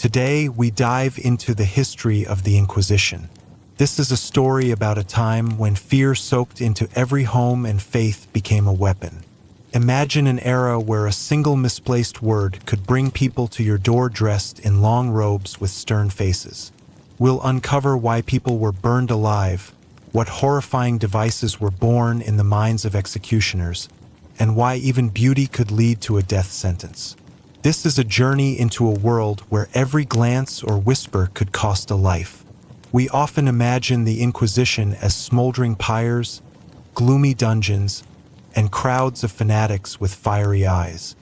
Today, we dive into the history of the Inquisition. This is a story about a time when fear soaked into every home and faith became a weapon. Imagine an era where a single misplaced word could bring people to your door dressed in long robes with stern faces. We'll uncover why people were burned alive, what horrifying devices were born in the minds of executioners, and why even beauty could lead to a death sentence. This is a journey into a world where every glance or whisper could cost a life. We often imagine the Inquisition as smoldering pyres, gloomy dungeons, and crowds of fanatics with fiery eyes.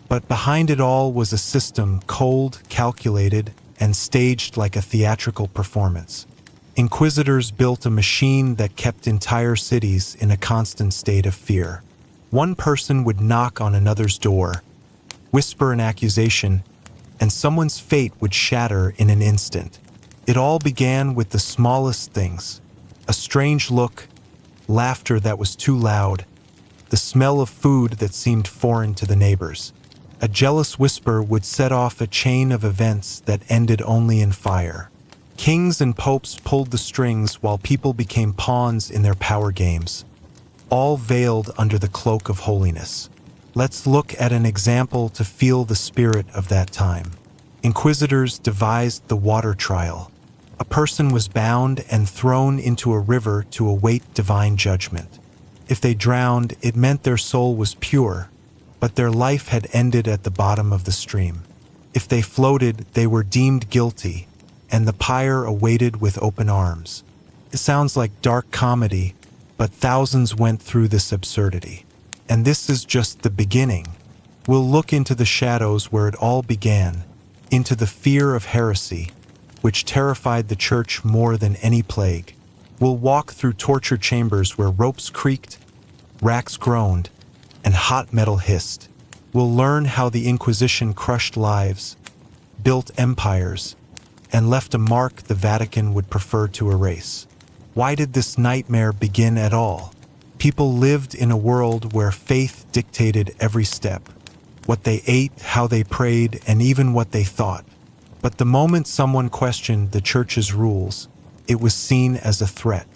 But behind it all was a system cold, calculated, and staged like a theatrical performance. Inquisitors built a machine that kept entire cities in a constant state of fear. One person would knock on another's door, whisper an accusation, and someone's fate would shatter in an instant. It all began with the smallest things: a strange look, laughter that was too loud, the smell of food that seemed foreign to the neighbors. A jealous whisper would set off a chain of events that ended only in fire. Kings and popes pulled the strings while people became pawns in their power games, all veiled under the cloak of holiness. Let's look at an example to feel the spirit of that time. Inquisitors devised the water trial. A person was bound and thrown into a river to await divine judgment. If they drowned, it meant their soul was pure, but their life had ended at the bottom of the stream. If they floated, they were deemed guilty, and the pyre awaited with open arms. It sounds like dark comedy, but thousands went through this absurdity. And this is just the beginning. We'll look into the shadows where it all began, into the fear of heresy, which terrified the church more than any plague. We'll walk through torture chambers where ropes creaked, racks groaned, and hot metal hissed. We'll learn how the Inquisition crushed lives, built empires, and left a mark the Vatican would prefer to erase. Why did this nightmare begin at all? People lived in a world where faith dictated every step: what they ate, how they prayed, and even what they thought. But the moment someone questioned the church's rules, it was seen as a threat.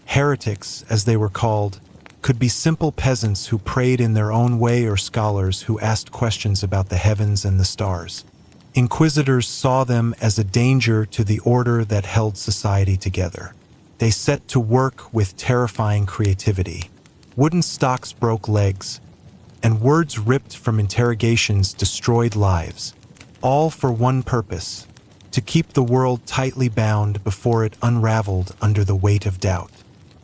Heretics, as they were called, could be simple peasants who prayed in their own way or scholars who asked questions about the heavens and the stars. Inquisitors saw them as a danger to the order that held society together. They set to work with terrifying creativity. Wooden stocks broke legs, and words ripped from interrogations destroyed lives, all for one purpose: to keep the world tightly bound before it unraveled under the weight of doubt.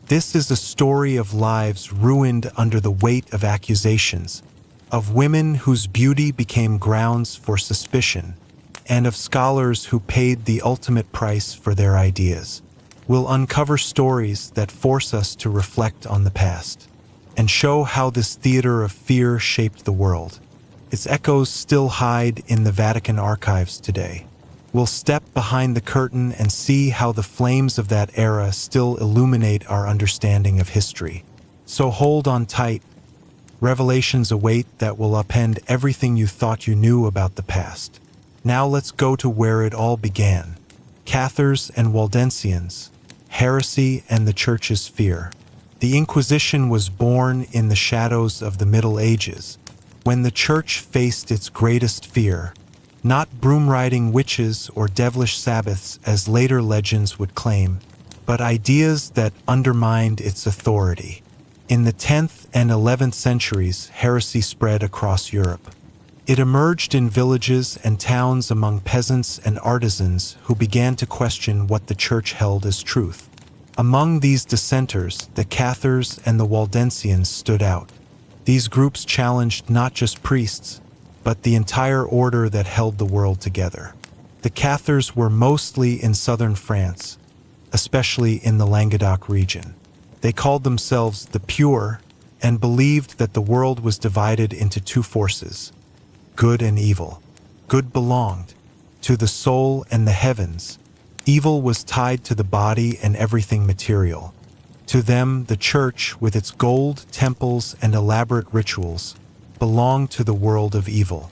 This is a story of lives ruined under the weight of accusations, of women whose beauty became grounds for suspicion, and of scholars who paid the ultimate price for their ideas. We'll uncover stories that force us to reflect on the past, and show how this theater of fear shaped the world. Its echoes still hide in the Vatican archives today. We'll step behind the curtain and see how the flames of that era still illuminate our understanding of history. So hold on tight. Revelations await that will upend everything you thought you knew about the past. Now let's go to where it all began. Cathars and Waldensians, heresy and the Church's fear. The Inquisition was born in the shadows of the Middle Ages, when the Church faced its greatest fear, not broom-riding witches or devilish Sabbaths as later legends would claim, but ideas that undermined its authority. In the 10th and 11th centuries, heresy spread across Europe. It emerged in villages and towns among peasants and artisans who began to question what the Church held as truth. Among these dissenters, the Cathars and the Waldensians stood out. These groups challenged not just priests, but the entire order that held the world together. The Cathars were mostly in southern France, especially in the Languedoc region. They called themselves the Pure and believed that the world was divided into two forces: good and evil. Good belonged to the soul and the heavens. Evil was tied to the body and everything material. To them, the Church, with its gold, temples, and elaborate rituals, belonged to the world of evil.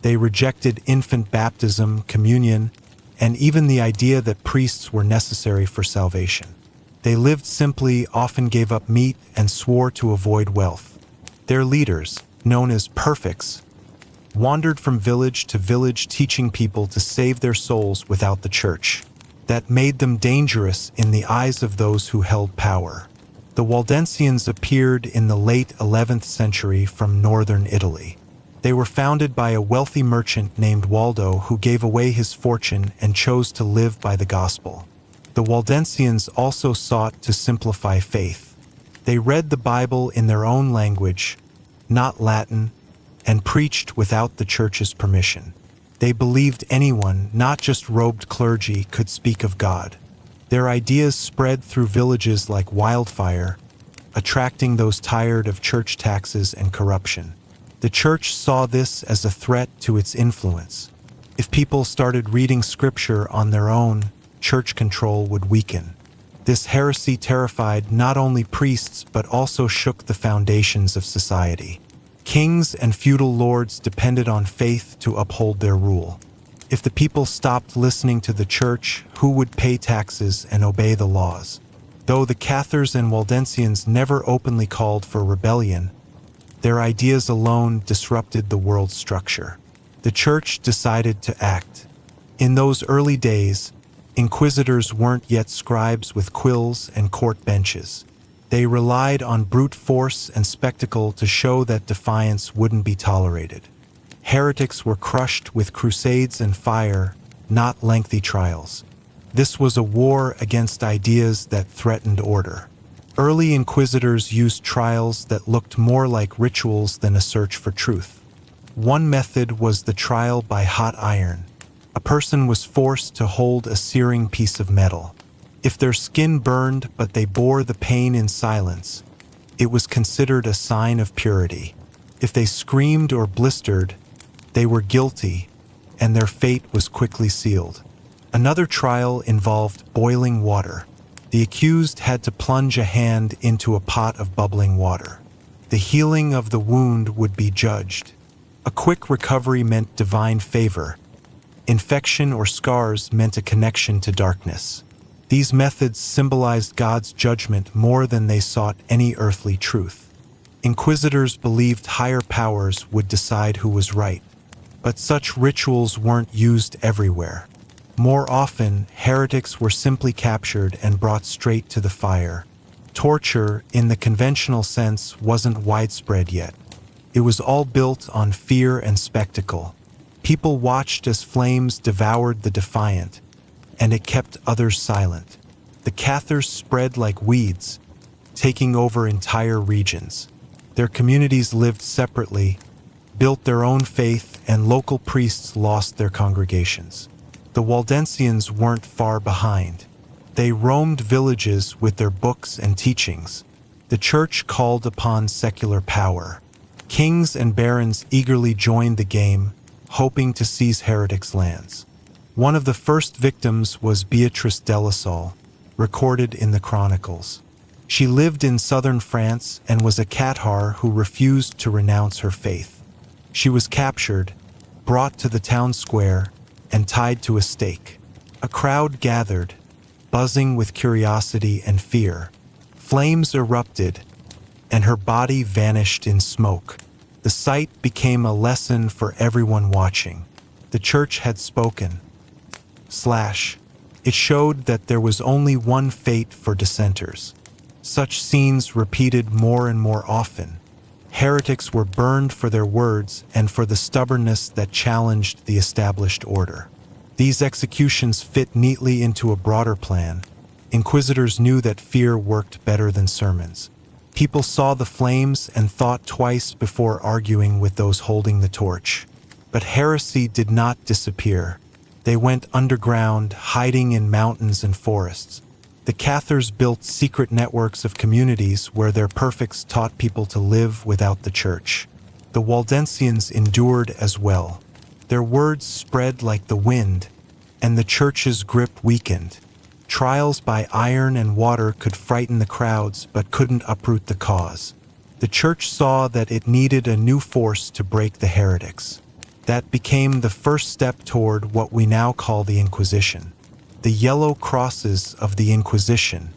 They rejected infant baptism, communion, and even the idea that priests were necessary for salvation. They lived simply, often gave up meat, and swore to avoid wealth. Their leaders, known as perfects, wandered from village to village teaching people to save their souls without the church. That made them dangerous in the eyes of those who held power. The Waldensians appeared in the late 11th century from northern Italy. They were founded by a wealthy merchant named Waldo who gave away his fortune and chose to live by the gospel. The Waldensians also sought to simplify faith. They read the Bible in their own language, not Latin, and preached without the church's permission. They believed anyone, not just robed clergy, could speak of God. Their ideas spread through villages like wildfire, attracting those tired of church taxes and corruption. The church saw this as a threat to its influence. If people started reading scripture on their own, church control would weaken. This heresy terrified not only priests but also shook the foundations of society. Kings and feudal lords depended on faith to uphold their rule. If the people stopped listening to the church, who would pay taxes and obey the laws? Though the Cathars and Waldensians never openly called for rebellion, their ideas alone disrupted the world's structure. The church decided to act. In those early days, inquisitors weren't yet scribes with quills and court benches. They relied on brute force and spectacle to show that defiance wouldn't be tolerated. Heretics were crushed with crusades and fire, not lengthy trials. This was a war against ideas that threatened order. Early inquisitors used trials that looked more like rituals than a search for truth. One method was the trial by hot iron. A person was forced to hold a searing piece of metal. If their skin burned but they bore the pain in silence, it was considered a sign of purity. If they screamed or blistered, they were guilty, and their fate was quickly sealed. Another trial involved boiling water. The accused had to plunge a hand into a pot of bubbling water. The healing of the wound would be judged. A quick recovery meant divine favor. Infection or scars meant a connection to darkness. These methods symbolized God's judgment more than they sought any earthly truth. Inquisitors believed higher powers would decide who was right, but such rituals weren't used everywhere. More often, heretics were simply captured and brought straight to the fire. Torture, in the conventional sense, wasn't widespread yet. It was all built on fear and spectacle. People watched as flames devoured the defiant, and it kept others silent. The Cathars spread like weeds, taking over entire regions. Their communities lived separately, built their own faith, and local priests lost their congregations. The Waldensians weren't far behind. They roamed villages with their books and teachings. The church called upon secular power. Kings and barons eagerly joined the game, hoping to seize heretics' lands. One of the first victims was Beatrice de la Salle, recorded in the Chronicles. She lived in southern France and was a Cathar who refused to renounce her faith. She was captured, brought to the town square, and tied to a stake. A crowd gathered, buzzing with curiosity and fear. Flames erupted, and her body vanished in smoke. The sight became a lesson for everyone watching. The church had spoken. It showed that there was only one fate for dissenters. Such scenes repeated more and more often. Heretics were burned for their words and for the stubbornness that challenged the established order. These executions fit neatly into a broader plan. Inquisitors knew that fear worked better than sermons. People saw the flames and thought twice before arguing with those holding the torch. But heresy did not disappear. They went underground, hiding in mountains and forests. The Cathars built secret networks of communities where their perfects taught people to live without the church. The Waldensians endured as well. Their words spread like the wind, and the church's grip weakened. Trials by iron and water could frighten the crowds but couldn't uproot the cause. The church saw that it needed a new force to break the heretics. That became the first step toward what we now call the Inquisition. The yellow crosses of the Inquisition.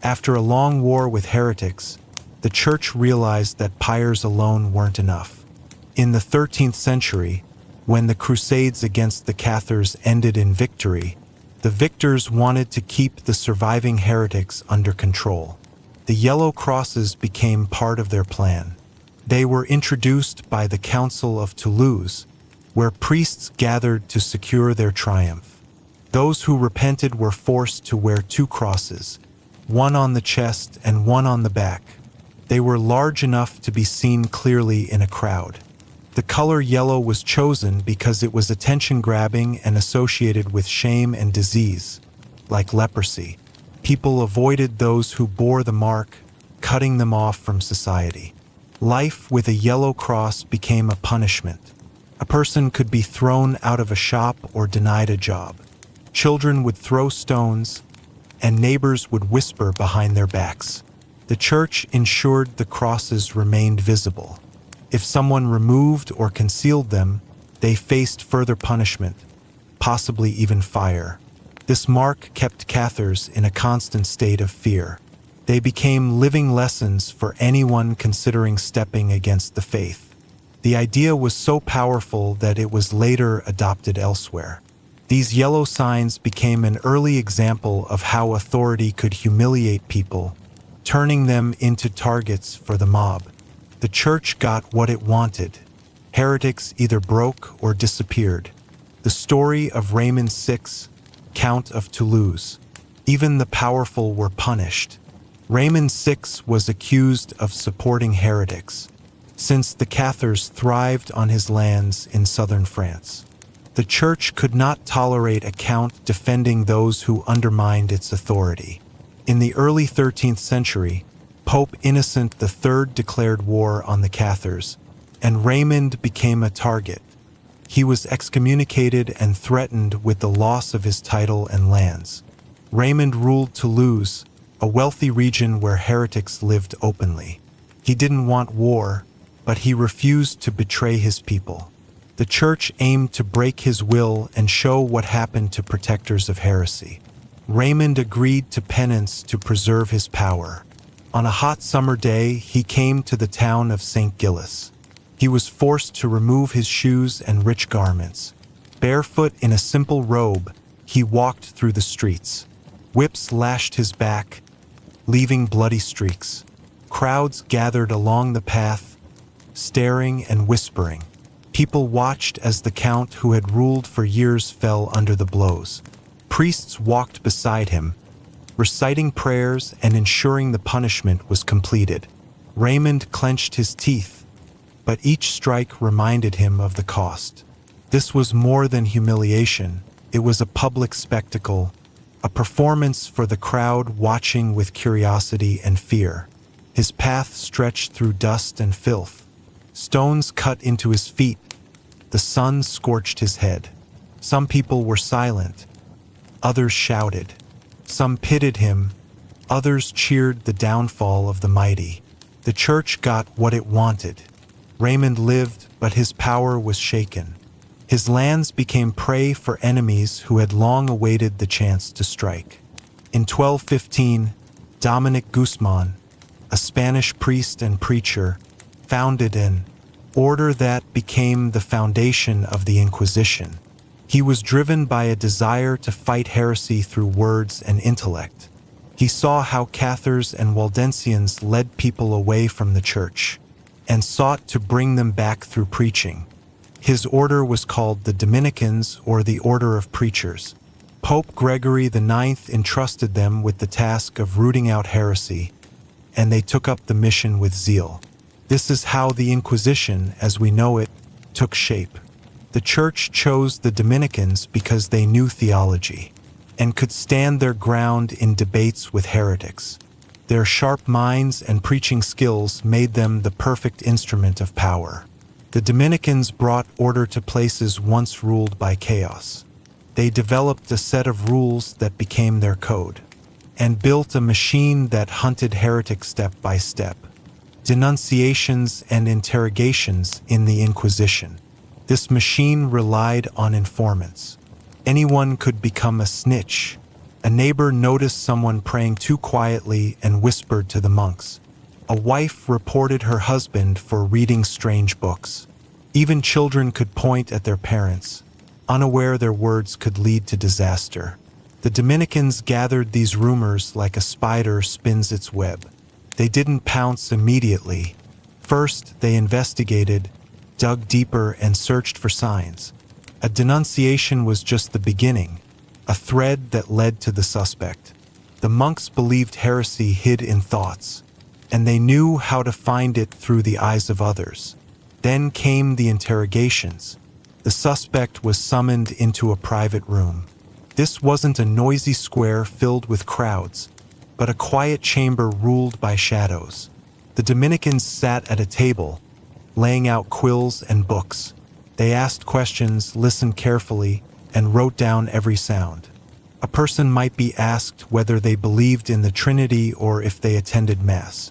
After a long war with heretics, the Church realized that pyres alone weren't enough. In the 13th century, when the Crusades against the Cathars ended in victory, the victors wanted to keep the surviving heretics under control. The yellow crosses became part of their plan. They were introduced by the Council of Toulouse, where priests gathered to secure their triumph. Those who repented were forced to wear 2 crosses, one on the chest and one on the back. They were large enough to be seen clearly in a crowd. The color yellow was chosen because it was attention-grabbing and associated with shame and disease, like leprosy. People avoided those who bore the mark, cutting them off from society. Life with a yellow cross became a punishment. A person could be thrown out of a shop or denied a job. Children would throw stones, and neighbors would whisper behind their backs. The Church ensured the crosses remained visible. If someone removed or concealed them, they faced further punishment, possibly even fire. This mark kept Cathars in a constant state of fear. They became living lessons for anyone considering stepping against the faith. The idea was so powerful that it was later adopted elsewhere. These yellow signs became an early example of how authority could humiliate people, turning them into targets for the mob. The Church got what it wanted. Heretics either broke or disappeared. The story of Raymond VI, Count of Toulouse. Even the powerful were punished. Raymond VI was accused of supporting heretics, since the Cathars thrived on his lands in southern France. The Church could not tolerate a count defending those who undermined its authority. In the early 13th century, Pope Innocent III declared war on the Cathars, and Raymond became a target. He was excommunicated and threatened with the loss of his title and lands. Raymond ruled Toulouse, a wealthy region where heretics lived openly. He didn't want war, but he refused to betray his people. The Church aimed to break his will and show what happened to protectors of heresy. Raymond agreed to penance to preserve his power. On a hot summer day, he came to the town of St. Gilles. He was forced to remove his shoes and rich garments. Barefoot in a simple robe, he walked through the streets. Whips lashed his back, leaving bloody streaks. Crowds gathered along the path, staring and whispering. People watched as the count who had ruled for years fell under the blows. Priests walked beside him, reciting prayers and ensuring the punishment was completed. Raymond clenched his teeth, but each strike reminded him of the cost. This was more than humiliation. It was a public spectacle, a performance for the crowd watching with curiosity and fear. His path stretched through dust and filth. Stones cut into his feet. The sun scorched his head. Some people were silent. Others shouted. Some pitied him. Others cheered the downfall of the mighty. The Church got what it wanted. Raymond lived, but his power was shaken. His lands became prey for enemies who had long awaited the chance to strike. In 1215, Dominic Guzman, a Spanish priest and preacher, founded an order that became the foundation of the Inquisition. He was driven by a desire to fight heresy through words and intellect. He saw how Cathars and Waldensians led people away from the Church, and sought to bring them back through preaching. His order was called the Dominicans, or the Order of Preachers. Pope Gregory IX entrusted them with the task of rooting out heresy, and they took up the mission with zeal. This is how the Inquisition, as we know it, took shape. The Church chose the Dominicans because they knew theology and could stand their ground in debates with heretics. Their sharp minds and preaching skills made them the perfect instrument of power. The Dominicans brought order to places once ruled by chaos. They developed a set of rules that became their code, and built a machine that hunted heretics step by step. Denunciations and interrogations in the Inquisition. This machine relied on informants. Anyone could become a snitch. A neighbor noticed someone praying too quietly and whispered to the monks. A wife reported her husband for reading strange books. Even children could point at their parents, unaware their words could lead to disaster. The Dominicans gathered these rumors like a spider spins its web. They didn't pounce immediately. First, they investigated, dug deeper, and searched for signs. A denunciation was just the beginning, a thread that led to the suspect. The monks believed heresy hid in thoughts, and they knew how to find it through the eyes of others. Then came the interrogations. The suspect was summoned into a private room. This wasn't a noisy square filled with crowds, but a quiet chamber ruled by shadows. The Dominicans sat at a table, laying out quills and books. They asked questions, listened carefully, and wrote down every sound. A person might be asked whether they believed in the Trinity or if they attended Mass.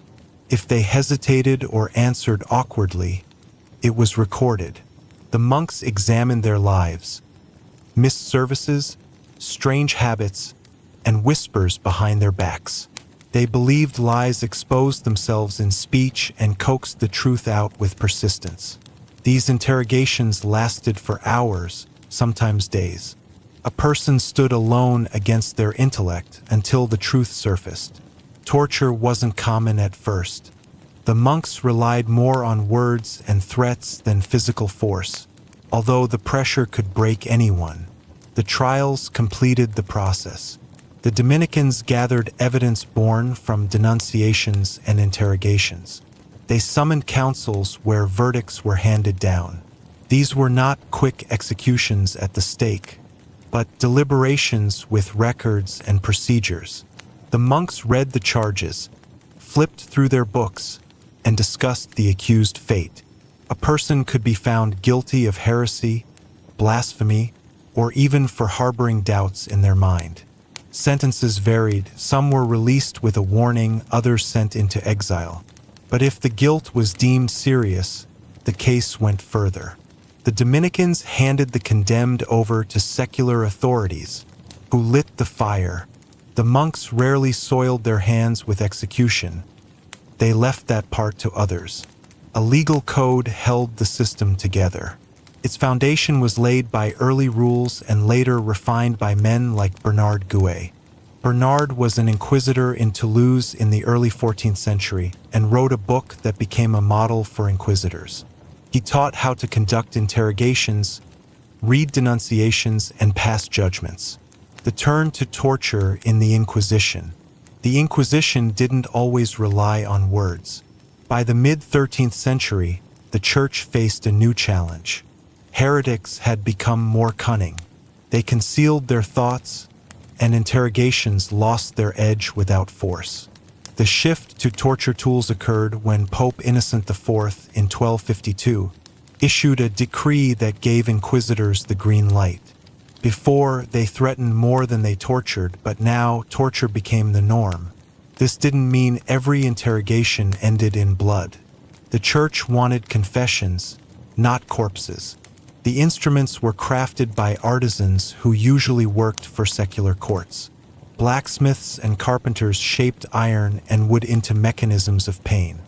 If they hesitated or answered awkwardly, it was recorded. The monks examined their lives, missed services, strange habits, and whispers behind their backs. They believed lies exposed themselves in speech and coaxed the truth out with persistence. These interrogations lasted for hours, sometimes days. A person stood alone against their intellect until the truth surfaced. Torture wasn't common at first. The monks relied more on words and threats than physical force. Although the pressure could break anyone, the trials completed the process. The Dominicans gathered evidence born from denunciations and interrogations. They summoned councils where verdicts were handed down. These were not quick executions at the stake, but deliberations with records and procedures. The monks read the charges, flipped through their books, and discussed the accused fate. A person could be found guilty of heresy, blasphemy, or even for harboring doubts in their mind. Sentences varied. Some were released with a warning, others sent into exile. But if the guilt was deemed serious, the case went further. The Dominicans handed the condemned over to secular authorities, who lit the fire. The monks rarely soiled their hands with execution. They left that part to others. A legal code held the system together. Its foundation was laid by early rules and later refined by men like Bernard Gouet. Bernard was an inquisitor in Toulouse in the early 14th century and wrote a book that became a model for inquisitors. He taught how to conduct interrogations, read denunciations, and pass judgments. The turn to torture in the Inquisition. The Inquisition didn't always rely on words. By the mid-13th century, the Church faced a new challenge. Heretics had become more cunning. They concealed their thoughts, and interrogations lost their edge without force. The shift to torture tools occurred when Pope Innocent IV in 1252 issued a decree that gave inquisitors the green light. Before, they threatened more than they tortured, but now torture became the norm. This didn't mean every interrogation ended in blood. The Church wanted confessions, not corpses. The instruments were crafted by artisans who usually worked for secular courts. Blacksmiths and carpenters shaped iron and wood into mechanisms of pain.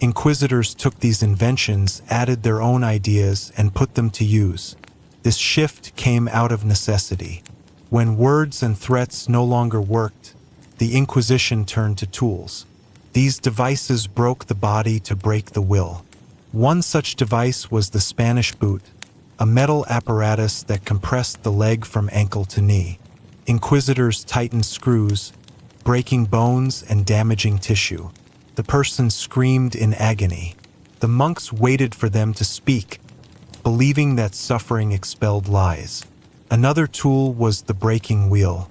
Inquisitors took these inventions, added their own ideas, and put them to use. This shift came out of necessity. When words and threats no longer worked, the Inquisition turned to tools. These devices broke the body to break the will. One such device was the Spanish boot, a metal apparatus that compressed the leg from ankle to knee. Inquisitors tightened screws, breaking bones and damaging tissue. The person screamed in agony. The monks waited for them to speak, believing that suffering expelled lies. Another tool was the breaking wheel.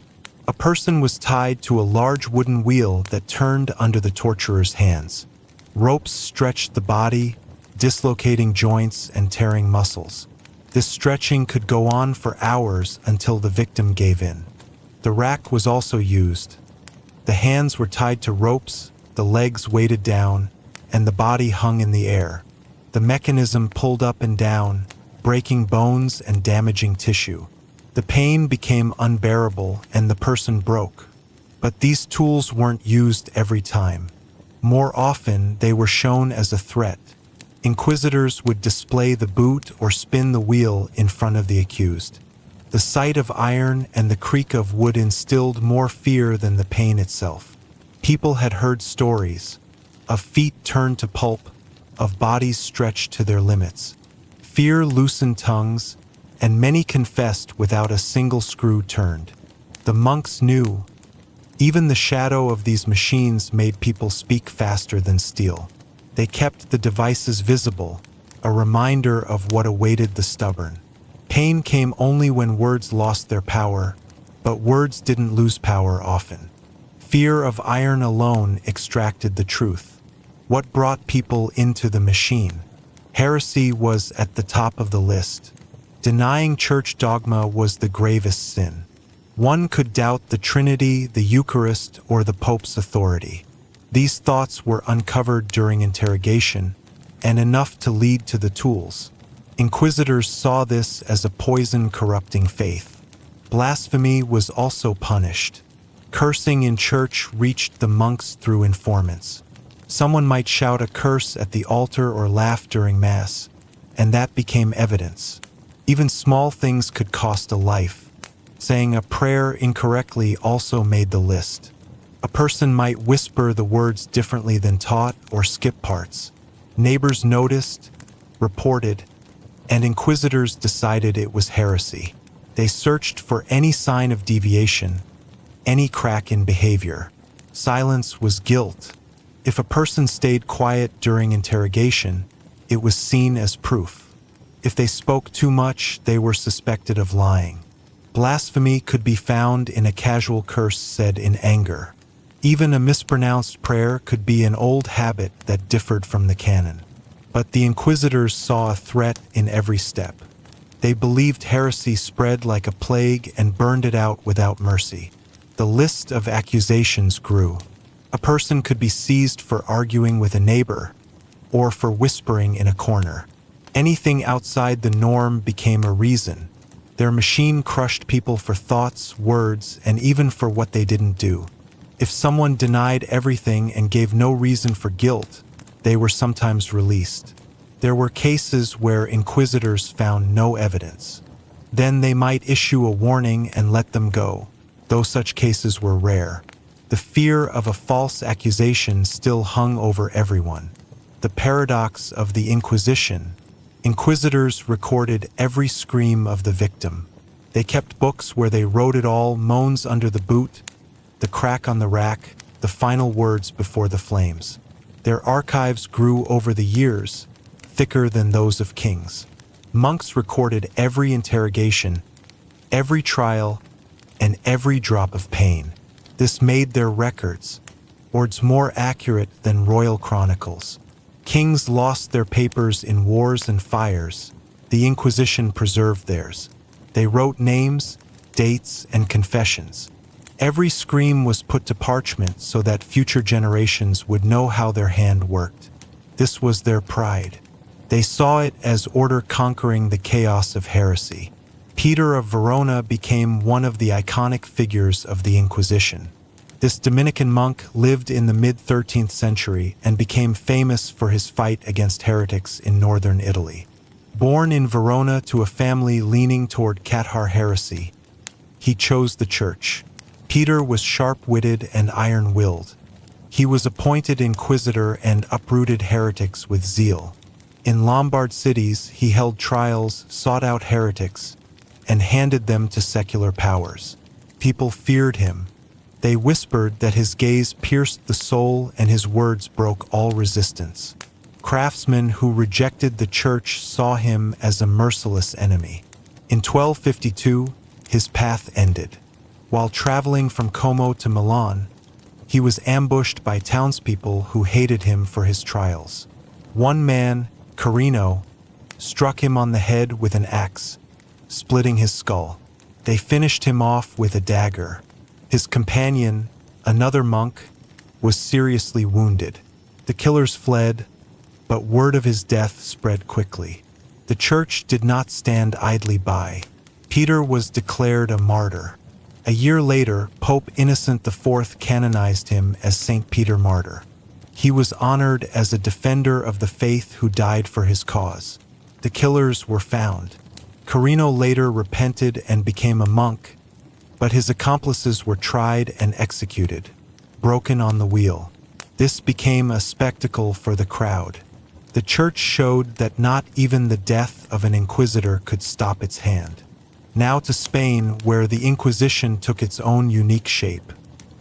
A person was tied to a large wooden wheel that turned under the torturer's hands. Ropes stretched the body, dislocating joints and tearing muscles. This stretching could go on for hours until the victim gave in. The rack was also used. The hands were tied to ropes, the legs weighted down, and the body hung in the air. The mechanism pulled up and down, breaking bones and damaging tissue. The pain became unbearable and the person broke. But these tools weren't used every time. More often, they were shown as a threat. Inquisitors would display the boot or spin the wheel in front of the accused. The sight of iron and the creak of wood instilled more fear than the pain itself. People had heard stories of feet turned to pulp, of bodies stretched to their limits. Fear loosened tongues, and many confessed without a single screw turned. The monks knew. Even the shadow of these machines made people speak faster than steel. They kept the devices visible, a reminder of what awaited the stubborn. Pain came only when words lost their power, but words didn't lose power often. Fear of iron alone extracted the truth. What brought people into the machine? Heresy was at the top of the list. Denying church dogma was the gravest sin. One could doubt the Trinity, the Eucharist, or the Pope's authority. These thoughts were uncovered during interrogation, and enough to lead to the tools. Inquisitors saw this as a poison corrupting faith. Blasphemy was also punished. Cursing in church reached the monks through informants. Someone might shout a curse at the altar or laugh during Mass, and that became evidence. Even small things could cost a life. Saying a prayer incorrectly also made the list. A person might whisper the words differently than taught or skip parts. Neighbors noticed, reported, and inquisitors decided it was heresy. They searched for any sign of deviation, any crack in behavior. Silence was guilt. If a person stayed quiet during interrogation, it was seen as proof. If they spoke too much, they were suspected of lying. Blasphemy could be found in a casual curse said in anger. Even a mispronounced prayer could be an old habit that differed from the canon. But the inquisitors saw a threat in every step. They believed heresy spread like a plague and burned it out without mercy. The list of accusations grew. A person could be seized for arguing with a neighbor or for whispering in a corner. Anything outside the norm became a reason. Their machine crushed people for thoughts, words, and even for what they didn't do. If someone denied everything and gave no reason for guilt, they were sometimes released. There were cases where inquisitors found no evidence. Then they might issue a warning and let them go, though such cases were rare. The fear of a false accusation still hung over everyone. The paradox of the Inquisition. Inquisitors recorded every scream of the victim. They kept books where they wrote it all: moans under the boot, the crack on the rack, the final words before the flames. Their archives grew over the years, thicker than those of kings. Monks recorded every interrogation, every trial, and every drop of pain. This made their records, words more accurate than royal chronicles. Kings lost their papers in wars and fires. The Inquisition preserved theirs. They wrote names, dates, and confessions. Every scream was put to parchment so that future generations would know how their hand worked. This was their pride. They saw it as order conquering the chaos of heresy. Peter of Verona became one of the iconic figures of the Inquisition. This Dominican monk lived in the mid-13th century and became famous for his fight against heretics in northern Italy. Born in Verona to a family leaning toward Cathar heresy, he chose the church. Peter was sharp-witted and iron-willed. He was appointed inquisitor and uprooted heretics with zeal. In Lombard cities, he held trials, sought out heretics, and handed them to secular powers. People feared him. They whispered that his gaze pierced the soul and his words broke all resistance. Craftsmen who rejected the church saw him as a merciless enemy. In 1252, his path ended. While traveling from Como to Milan, he was ambushed by townspeople who hated him for his trials. One man, Carino, struck him on the head with an axe, splitting his skull. They finished him off with a dagger. His companion, another monk, was seriously wounded. The killers fled, but word of his death spread quickly. The church did not stand idly by. Peter was declared a martyr. A year later, Pope Innocent IV canonized him as Saint Peter Martyr. He was honored as a defender of the faith who died for his cause. The killers were found. Carino later repented and became a monk, but his accomplices were tried and executed, broken on the wheel. This became a spectacle for the crowd. The church showed that not even the death of an inquisitor could stop its hand. Now to Spain, where the Inquisition took its own unique shape.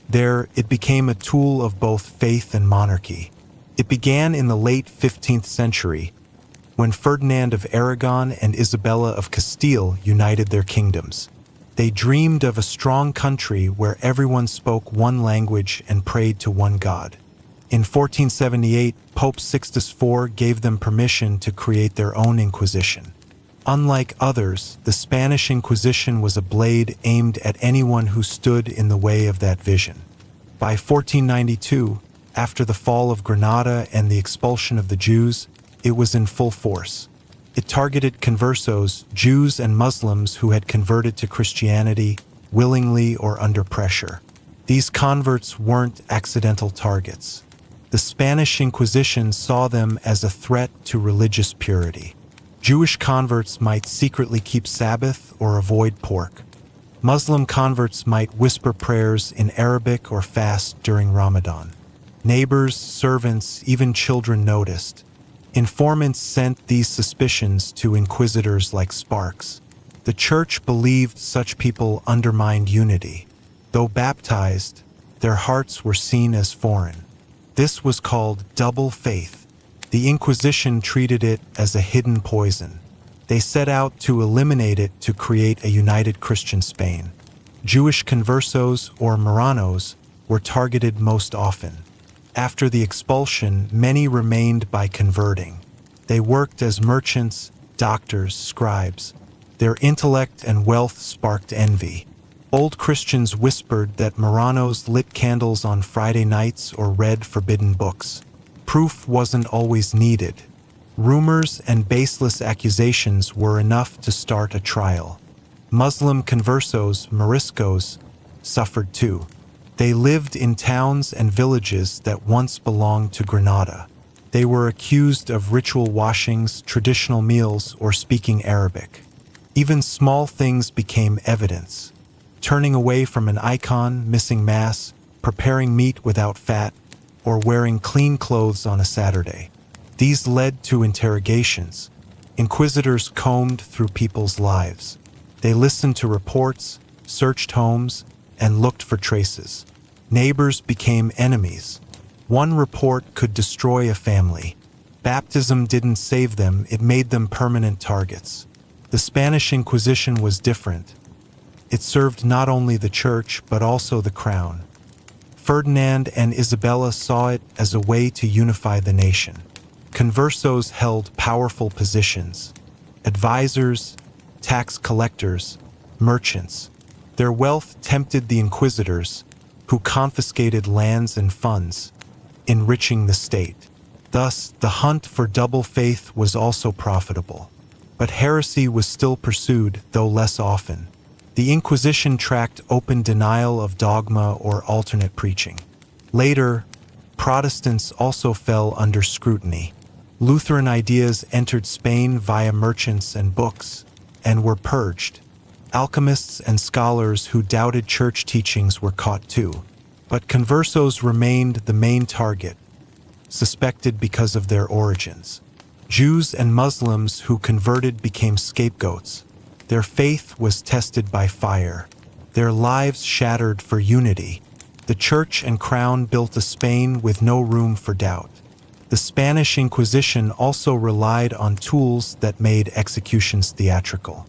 There, it became a tool of both faith and monarchy. It began in the late 15th century, when Ferdinand of Aragon and Isabella of Castile united their kingdoms. They dreamed of a strong country where everyone spoke one language and prayed to one God. In 1478, Pope Sixtus IV gave them permission to create their own Inquisition. Unlike others, the Spanish Inquisition was a blade aimed at anyone who stood in the way of that vision. By 1492, after the fall of Granada and the expulsion of the Jews, it was in full force. It targeted conversos, Jews and Muslims who had converted to Christianity, willingly or under pressure. These converts weren't accidental targets. The Spanish Inquisition saw them as a threat to religious purity. Jewish converts might secretly keep Sabbath or avoid pork. Muslim converts might whisper prayers in Arabic or fast during Ramadan. Neighbors, servants, even children noticed. Informants sent these suspicions to inquisitors like Sparks. The church believed such people undermined unity. Though baptized, their hearts were seen as foreign. This was called double faith. The Inquisition treated it as a hidden poison. They set out to eliminate it to create a united Christian Spain. Jewish conversos, or Marranos, were targeted most often. After the expulsion, many remained by converting. They worked as merchants, doctors, scribes. Their intellect and wealth sparked envy. Old Christians whispered that Marranos lit candles on Friday nights or read forbidden books. Proof wasn't always needed. Rumors and baseless accusations were enough to start a trial. Muslim conversos, Moriscos, suffered too. They lived in towns and villages that once belonged to Granada. They were accused of ritual washings, traditional meals, or speaking Arabic. Even small things became evidence. Turning away from an icon, missing Mass, preparing meat without fat, or wearing clean clothes on a Saturday. These led to interrogations. Inquisitors combed through people's lives. They listened to reports, searched homes, and looked for traces. Neighbors became enemies. One report could destroy a family. Baptism didn't save them, it made them permanent targets. The Spanish Inquisition was different. It served not only the church, but also the crown. Ferdinand and Isabella saw it as a way to unify the nation. Conversos held powerful positions: advisors, tax collectors, merchants. Their wealth tempted the inquisitors, who confiscated lands and funds, enriching the state. Thus, the hunt for double faith was also profitable. But heresy was still pursued, though less often. The Inquisition tracked open denial of dogma or alternate preaching. Later, Protestants also fell under scrutiny. Lutheran ideas entered Spain via merchants and books, and were purged. Alchemists and scholars who doubted church teachings were caught too. But conversos remained the main target, suspected because of their origins. Jews and Muslims who converted became scapegoats. Their faith was tested by fire. Their lives shattered for unity. The church and crown built a Spain with no room for doubt. The Spanish Inquisition also relied on tools that made executions theatrical.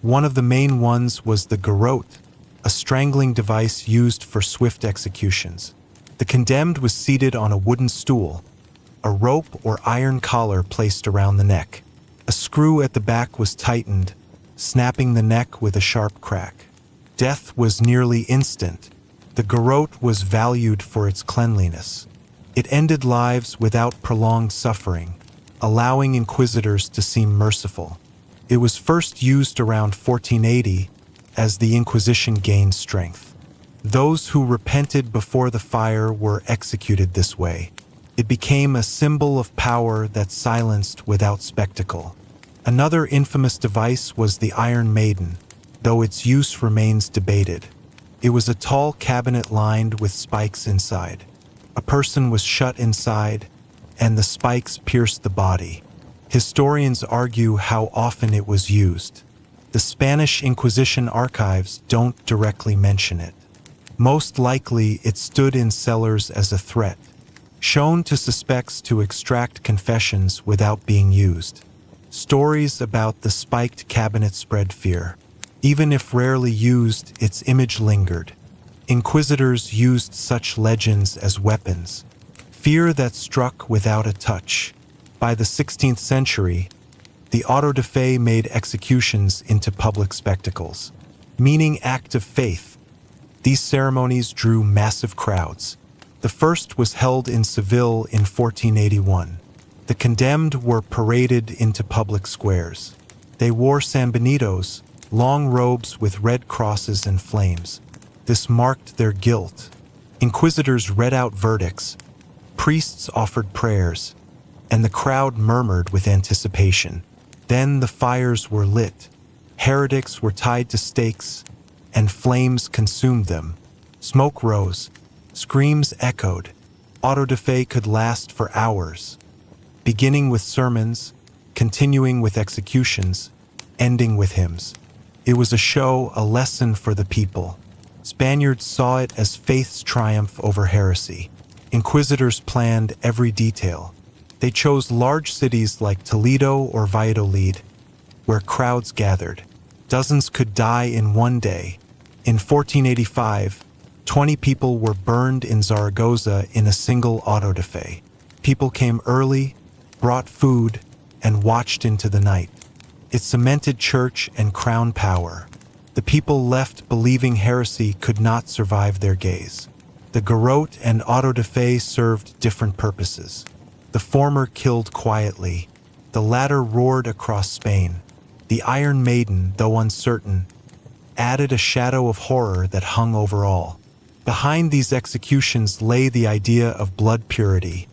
One of the main ones was the garrote, a strangling device used for swift executions. The condemned was seated on a wooden stool, a rope or iron collar placed around the neck. A screw at the back was tightened, snapping the neck with a sharp crack. Death was nearly instant. The garrote was valued for its cleanliness. It ended lives without prolonged suffering. allowing inquisitors to seem merciful. It was first used around 1480 as the Inquisition gained strength. Those who repented before the fire were executed this way. It became a symbol of power that silenced without spectacle. Another infamous device was the Iron Maiden, though its use remains debated. It was a tall cabinet lined with spikes inside. A person was shut inside, and the spikes pierced the body. Historians argue how often it was used. The Spanish Inquisition archives don't directly mention it. Most likely, it stood in cellars as a threat, shown to suspects to extract confessions without being used. Stories about the spiked cabinet spread fear. Even if rarely used, its image lingered. Inquisitors used such legends as weapons. Fear that struck without a touch. By the 16th century, the auto de fe made executions into public spectacles, meaning act of faith. These ceremonies drew massive crowds. The first was held in Seville in 1481. The condemned were paraded into public squares. They wore sanbenitos, long robes with red crosses and flames. This marked their guilt. Inquisitors read out verdicts, priests offered prayers, and the crowd murmured with anticipation. Then the fires were lit, heretics were tied to stakes, and flames consumed them. Smoke rose, screams echoed. Auto de fe could last for hours, beginning with sermons, continuing with executions, ending with hymns. It was a show, a lesson for the people. Spaniards saw it as faith's triumph over heresy. Inquisitors planned every detail. They chose large cities like Toledo or Valladolid, where crowds gathered. Dozens could die in one day. In 1485, 20 people were burned in Zaragoza in a single auto de fe. People came early, brought food, and watched into the night. It cemented church and crown power. The people left believing heresy could not survive their gaze. The garrote and auto de fe served different purposes. The former killed quietly. The latter roared across Spain. The Iron Maiden, though uncertain, added a shadow of horror that hung over all. Behind these executions lay the idea of blood purity,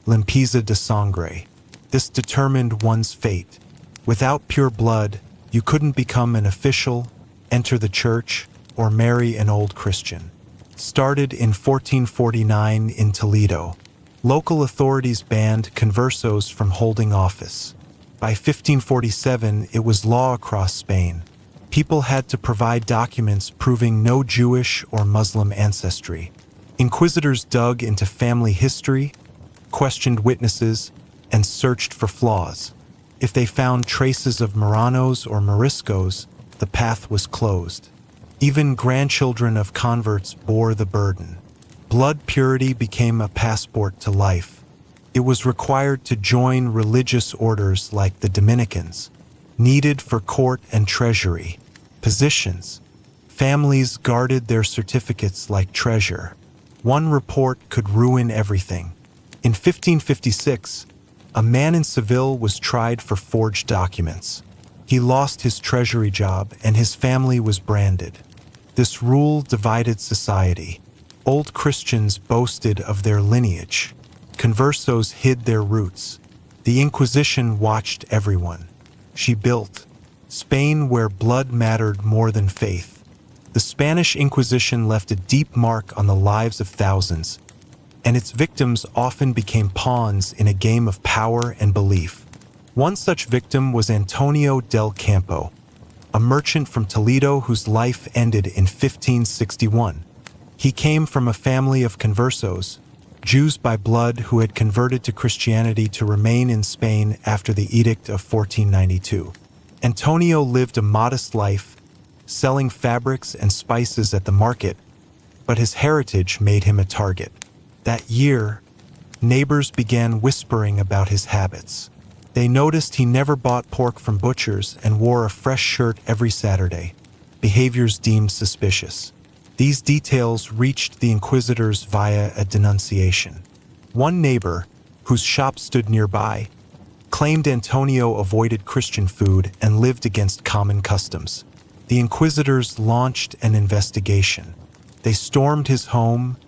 limpieza de sangre. This determined one's fate. Without pure blood, you couldn't become an official, enter the church, or marry an old Christian. Started in 1449 in Toledo. Local authorities banned conversos from holding office. By 1547, it was law across Spain. People had to provide documents proving no Jewish or Muslim ancestry. Inquisitors dug into family history, questioned witnesses, and searched for flaws. If they found traces of Marranos or Moriscos, the path was closed. Even grandchildren of converts bore the burden. Blood purity became a passport to life. It was required to join religious orders like the Dominicans, needed for court and treasury. Positions. Families guarded their certificates like treasure. One report could ruin everything. In 1556, a man in Seville was tried for forged documents. He lost his treasury job and his family was branded. This rule divided society. Old Christians boasted of their lineage. Conversos hid their roots. The Inquisition watched everyone. She built Spain where blood mattered more than faith. The Spanish Inquisition left a deep mark on the lives of thousands, and its victims often became pawns in a game of power and belief. One such victim was Antonio del Campo, a merchant from Toledo whose life ended in 1561. He came from a family of conversos, Jews by blood who had converted to Christianity to remain in Spain after the Edict of 1492. Antonio lived a modest life, selling fabrics and spices at the market, but his heritage made him a target. That year, neighbors began whispering about his habits. They noticed he never bought pork from butchers and wore a fresh shirt every Saturday, behaviors deemed suspicious. These details reached the inquisitors via a denunciation. One neighbor, whose shop stood nearby, claimed Antonio avoided Christian food and lived against common customs. The inquisitors launched an investigation. They stormed his home,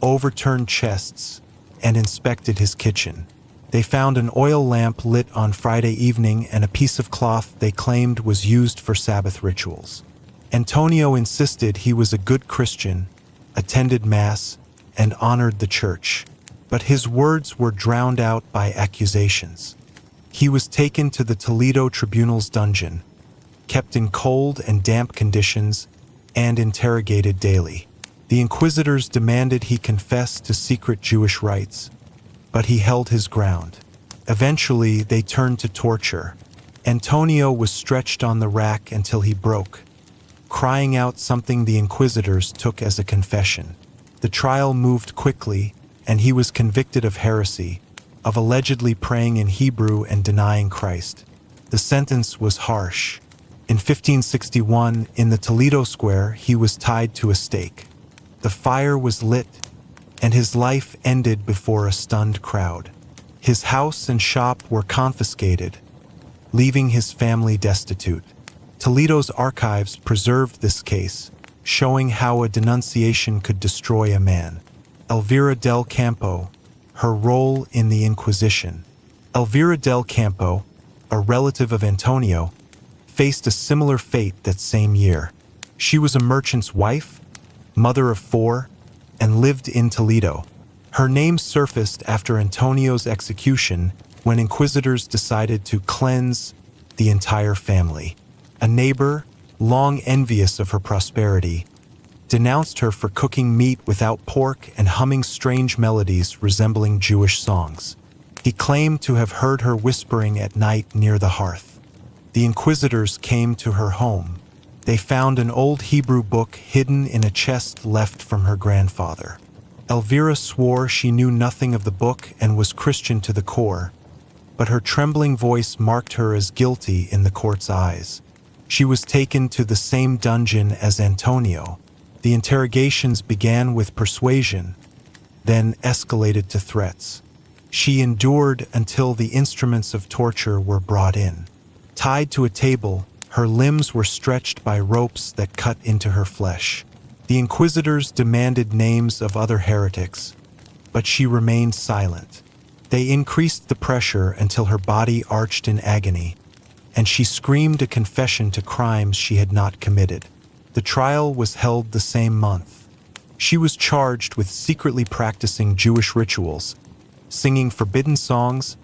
overturned chests, and inspected his kitchen. They found an oil lamp lit on Friday evening and a piece of cloth they claimed was used for Sabbath rituals. Antonio insisted he was a good Christian, attended Mass, and honored the church. But his words were drowned out by accusations. He was taken to the Toledo Tribunal's dungeon, kept in cold and damp conditions, and interrogated daily. The inquisitors demanded he confess to secret Jewish rites, but he held his ground. Eventually, they turned to torture. Antonio was stretched on the rack until he broke, crying out something the inquisitors took as a confession. The trial moved quickly, and he was convicted of heresy, of allegedly praying in Hebrew and denying Christ. The sentence was harsh. In 1561, in the Toledo Square, he was tied to a stake. The fire was lit, and his life ended before a stunned crowd. His house and shop were confiscated, leaving his family destitute. Toledo's archives preserved this case, showing how a denunciation could destroy a man. Elvira del Campo, her role in the Inquisition. Elvira del Campo, a relative of Antonio, faced a similar fate that same year. She was a merchant's wife, mother of 4, and lived in Toledo. Her name surfaced after Antonio's execution when inquisitors decided to cleanse the entire family. A neighbor, long envious of her prosperity, denounced her for cooking meat without pork and humming strange melodies resembling Jewish songs. He claimed to have heard her whispering at night near the hearth. The inquisitors came to her home. They found an old Hebrew book hidden in a chest left from her grandfather. Elvira swore she knew nothing of the book and was Christian to the core, but her trembling voice marked her as guilty in the court's eyes. She was taken to the same dungeon as Antonio. The interrogations began with persuasion, then escalated to threats. She endured until the instruments of torture were brought in. Tied to a table, her limbs were stretched by ropes that cut into her flesh. The inquisitors demanded names of other heretics, but she remained silent. They increased the pressure until her body arched in agony, and she screamed a confession to crimes she had not committed. The trial was held the same month. She was charged with secretly practicing Jewish rituals, singing forbidden songs,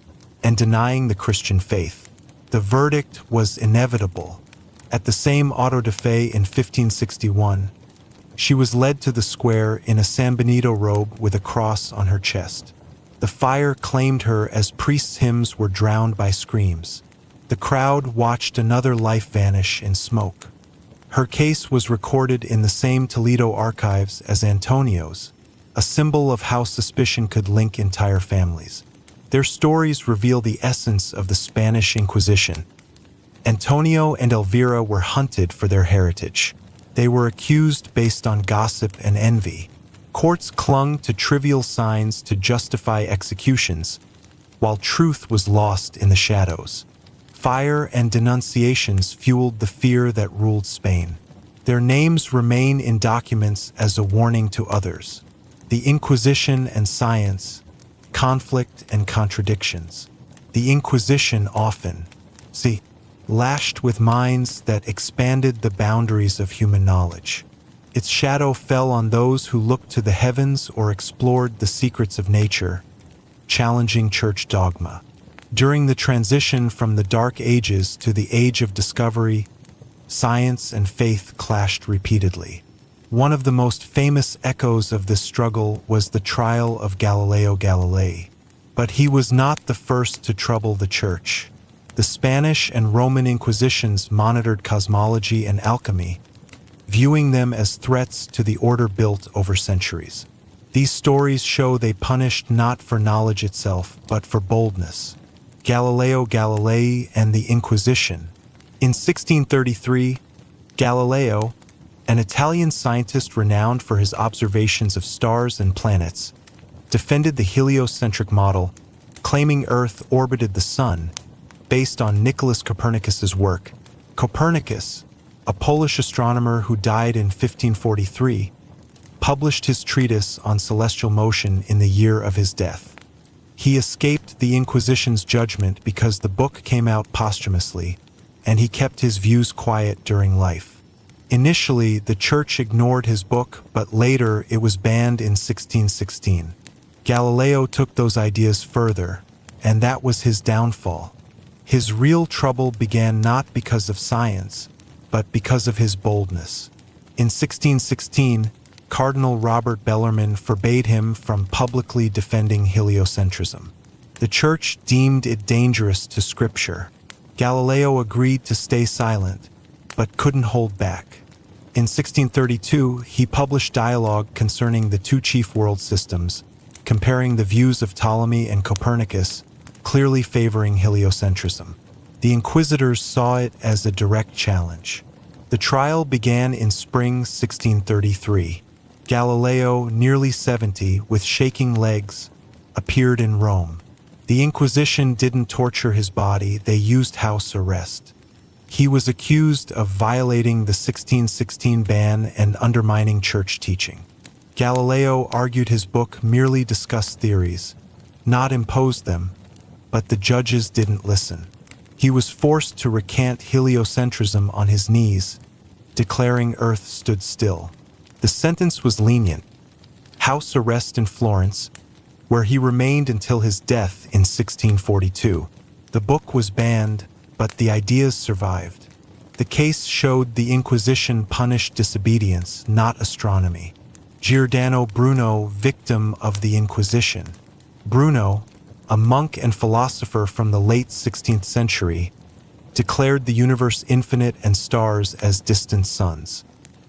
and denying the Christian faith. The verdict was inevitable. At the same auto de fe in 1561, she was led to the square in a San Benito robe with a cross on her chest. The fire claimed her as priests' hymns were drowned by screams. The crowd watched another life vanish in smoke. Her case was recorded in the same Toledo archives as Antonio's, a symbol of how suspicion could link entire families. Their stories reveal the essence of the Spanish Inquisition. Antonio and Elvira were hunted for their heritage. They were accused based on gossip and envy. Courts clung to trivial signs to justify executions, while truth was lost in the shadows. Fire and denunciations fueled the fear that ruled Spain. Their names remain in documents as a warning to others. The Inquisition and science, conflict and contradictions. The Inquisition often, lashed with minds that expanded the boundaries of human knowledge. Its shadow fell on those who looked to the heavens or explored the secrets of nature, challenging church dogma. During the transition from the Dark Ages to the Age of Discovery, science and faith clashed repeatedly. One of the most famous echoes of this struggle was the trial of Galileo Galilei. But he was not the first to trouble the church. The Spanish and Roman Inquisitions monitored cosmology and alchemy, viewing them as threats to the order built over centuries. These stories show they punished not for knowledge itself, but for boldness. Galileo Galilei and the Inquisition. In 1633, Galileo, an Italian scientist renowned for his observations of stars and planets, defended the heliocentric model, claiming Earth orbited the Sun based on Nicholas Copernicus's work. Copernicus, a Polish astronomer who died in 1543, published his treatise on celestial motion in the year of his death. He escaped the Inquisition's judgment because the book came out posthumously, and he kept his views quiet during life. Initially, the church ignored his book, but later it was banned in 1616. Galileo took those ideas further, and that was his downfall. His real trouble began not because of science, but because of his boldness. In 1616, Cardinal Robert Bellarmine forbade him from publicly defending heliocentrism. The church deemed it dangerous to Scripture. Galileo agreed to stay silent, but couldn't hold back. In 1632, he published dialogue concerning the two chief world systems, comparing the views of Ptolemy and Copernicus, clearly favoring heliocentrism. The inquisitors saw it as a direct challenge. The trial began in spring 1633. Galileo, nearly 70, with shaking legs, appeared in Rome. The Inquisition didn't torture his body, they used house arrest. He was accused of violating the 1616 ban and undermining church teaching. Galileo argued his book merely discussed theories, not imposed them, but the judges didn't listen. He was forced to recant heliocentrism on his knees, declaring Earth stood still. The sentence was lenient: house arrest in Florence, where he remained until his death in 1642. The book was banned, but the ideas survived. The case showed the Inquisition punished disobedience, not astronomy. Giordano Bruno, victim of the Inquisition. Bruno, a monk and philosopher from the late 16th century, declared the universe infinite and stars as distant suns.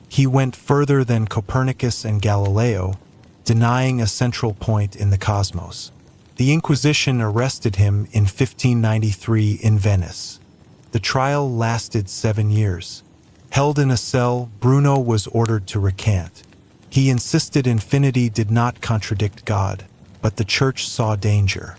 He went further than Copernicus and Galileo, denying a central point in the cosmos. The Inquisition arrested him in 1593 in Venice. The trial lasted 7 years. Held in a cell, Bruno was ordered to recant. He insisted infinity did not contradict God, but the church saw danger.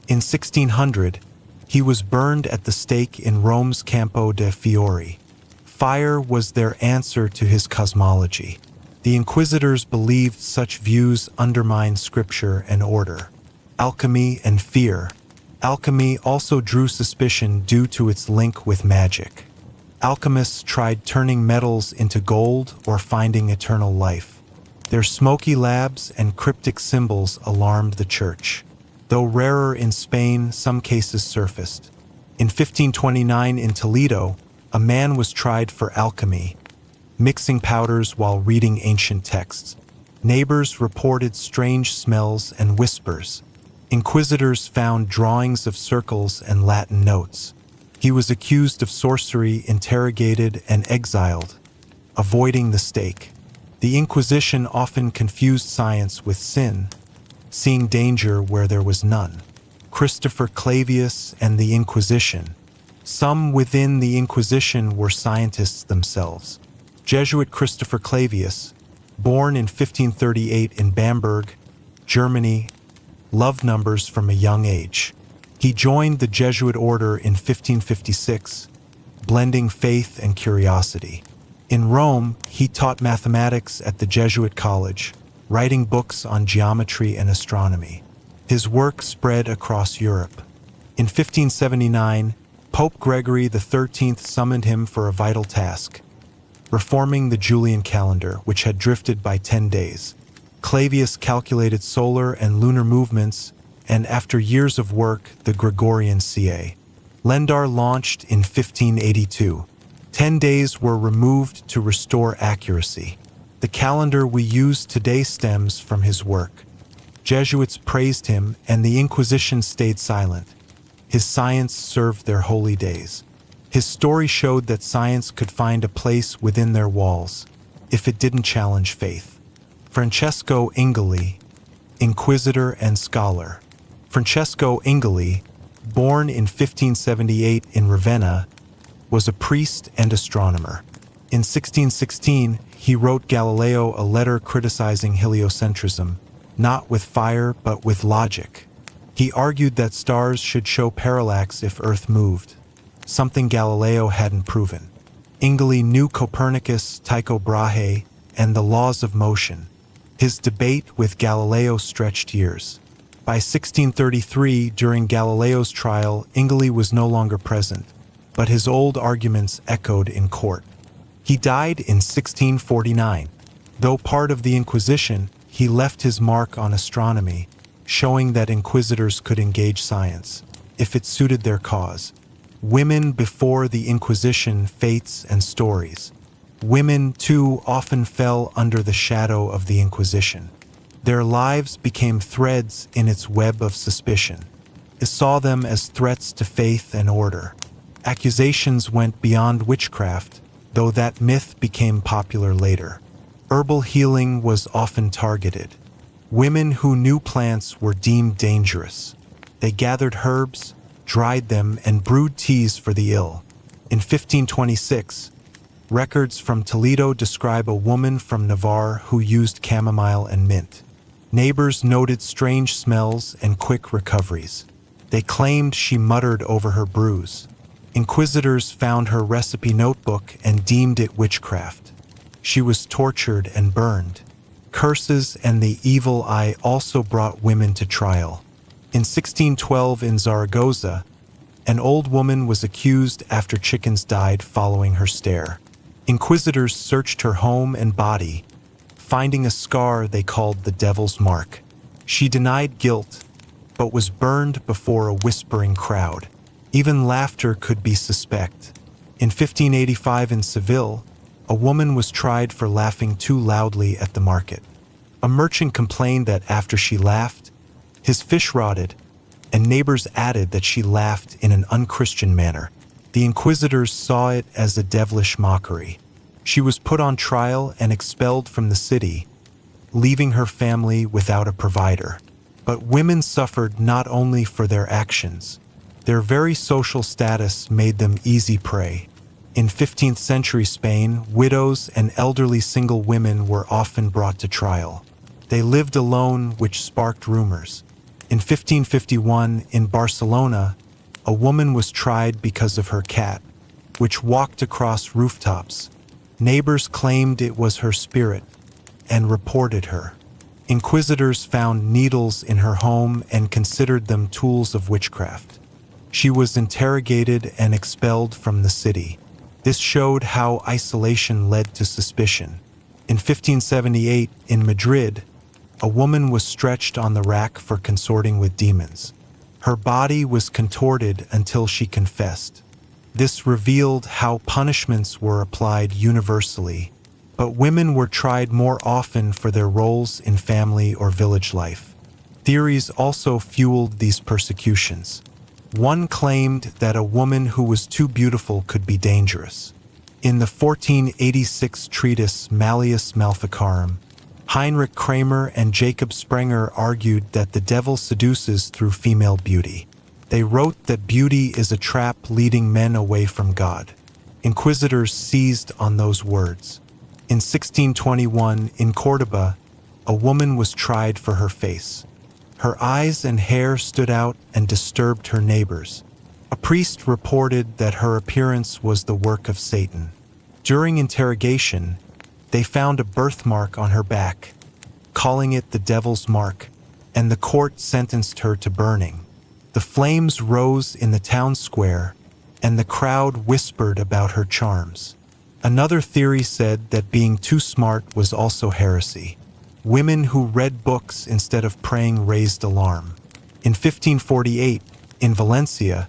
In 1600, he was burned at the stake in Rome's Campo de' Fiori. Fire was their answer to his cosmology. The inquisitors believed such views undermined scripture and order. Alchemy and fear. Alchemy also drew suspicion due to its link with magic. Alchemists tried turning metals into gold or finding eternal life. Their smoky labs and cryptic symbols alarmed the church. Though rarer in Spain, some cases surfaced. In 1529 in Toledo, a man was tried for alchemy, mixing powders while reading ancient texts. Neighbors reported strange smells and whispers. Inquisitors found drawings of circles and Latin notes. He was accused of sorcery, interrogated, and exiled, avoiding the stake. The Inquisition often confused science with sin, seeing danger where there was none. Christopher Clavius and the Inquisition. Some within the Inquisition were scientists themselves. Jesuit Christopher Clavius, born in 1538 in Bamberg, Germany, loved numbers from a young age. He joined the Jesuit order in 1556, blending faith and curiosity. In Rome, he taught mathematics at the Jesuit college, writing books on geometry and astronomy. His work spread across Europe. In 1579, Pope Gregory XIII summoned him for a vital task, reforming the Julian calendar, which had drifted by 10 days. Clavius calculated solar and lunar movements, and after years of work, the Gregorian calendar launched in 1582. 10 days were removed to restore accuracy. The calendar we use today stems from his work. Jesuits praised him, and the Inquisition stayed silent. His science served their holy days. His story showed that science could find a place within their walls, if it didn't challenge faith. Francesco Ingoli, inquisitor and scholar. Francesco Ingoli, born in 1578 in Ravenna, was a priest and astronomer. In 1616, he wrote Galileo a letter criticizing heliocentrism, not with fire but with logic. He argued that stars should show parallax if Earth moved, something Galileo hadn't proven. Ingeli knew Copernicus, Tycho Brahe, and the laws of motion. His debate with Galileo stretched years. By 1633, during Galileo's trial, Ingeli was no longer present, but his old arguments echoed in court. He died in 1649. Though part of the Inquisition, he left his mark on astronomy, showing that inquisitors could engage science, if it suited their cause. Women before the Inquisition, fates and stories. Women, too, often fell under the shadow of the Inquisition. Their lives became threads in its web of suspicion. It saw them as threats to faith and order. Accusations went beyond witchcraft, though that myth became popular later. Herbal healing was often targeted. Women who knew plants were deemed dangerous. They gathered herbs, dried them, and brewed teas for the ill. In 1526, records from Toledo describe a woman from Navarre who used chamomile and mint. Neighbors noted strange smells and quick recoveries. They claimed she muttered over her brews. Inquisitors found her recipe notebook and deemed it witchcraft. She was tortured and burned. Curses and the evil eye also brought women to trial. In 1612 in Zaragoza, an old woman was accused after chickens died following her stare. Inquisitors searched her home and body, finding a scar they called the devil's mark. She denied guilt, but was burned before a whispering crowd. Even laughter could be suspect. In 1585 in Seville, a woman was tried for laughing too loudly at the market. A merchant complained that after she laughed, his fish rotted, and neighbors added that she laughed in an unchristian manner. The inquisitors saw it as a devilish mockery. She was put on trial and expelled from the city, leaving her family without a provider. But women suffered not only for their actions. Their very social status made them easy prey. In 15th century Spain, widows and elderly single women were often brought to trial. They lived alone, which sparked rumors. In 1551, in Barcelona, a woman was tried because of her cat, which walked across rooftops. Neighbors claimed it was her spirit and reported her. Inquisitors found needles in her home and considered them tools of witchcraft. She was interrogated and expelled from the city. This showed how isolation led to suspicion. In 1578, in Madrid, a woman was stretched on the rack for consorting with demons. Her body was contorted until she confessed. This revealed how punishments were applied universally, but women were tried more often for their roles in family or village life. Theories also fueled these persecutions. One claimed that a woman who was too beautiful could be dangerous. In the 1486 treatise Malleus Maleficarum, Heinrich Kramer and Jacob Sprenger argued that the devil seduces through female beauty. They wrote that beauty is a trap leading men away from God. Inquisitors seized on those words. In 1621, in Córdoba, a woman was tried for her face. Her eyes and hair stood out and disturbed her neighbors. A priest reported that her appearance was the work of Satan. During interrogation, they found a birthmark on her back, calling it the devil's mark, and the court sentenced her to burning. The flames rose in the town square, and the crowd whispered about her charms. Another theory said that being too smart was also heresy. Women who read books instead of praying raised alarm. In 1548, in Valencia,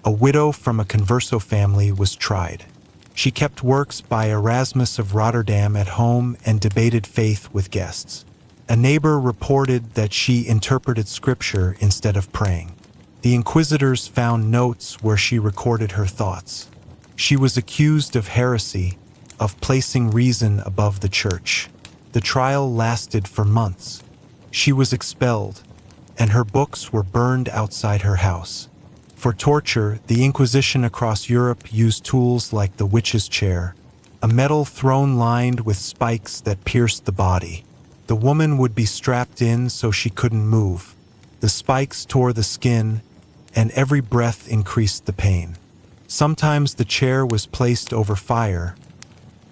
a widow from a converso family was tried. She kept works by Erasmus of Rotterdam at home and debated faith with guests. A neighbor reported that she interpreted scripture instead of praying. The inquisitors found notes where she recorded her thoughts. She was accused of heresy, of placing reason above the church. The trial lasted for months. She was expelled, and her books were burned outside her house. For torture, the Inquisition across Europe used tools like the witch's chair, a metal throne lined with spikes that pierced the body. The woman would be strapped in so she couldn't move. The The spikes tore the skin, and every breath increased the pain. Sometimes the chair was placed over fire,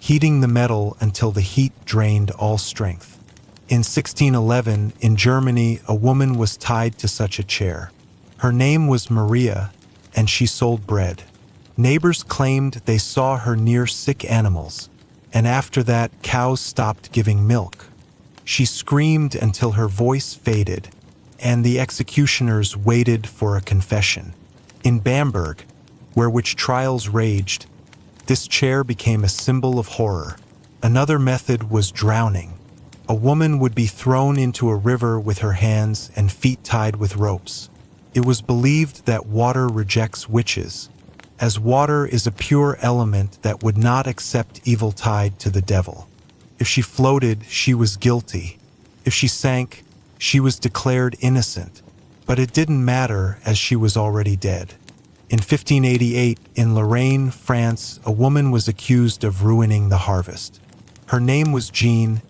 heating the metal until the heat drained all strength. In 1611, in Germany, a woman was tied to such a chair. Her name was Maria, and she sold bread. Neighbors claimed they saw her near sick animals, and after that, cows stopped giving milk. She screamed until her voice faded, and the executioners waited for a confession. In Bamberg, where witch trials raged, this chair became a symbol of horror. Another method was drowning. A woman would be thrown into a river with her hands and feet tied with ropes. It was believed that water rejects witches, as water is a pure element that would not accept evil tied to the devil. If she floated, she was guilty. If she sank, she was declared innocent. But it didn't matter, as she was already dead. In 1588, in Lorraine, France, a woman was accused of ruining the harvest. Her name was Jean,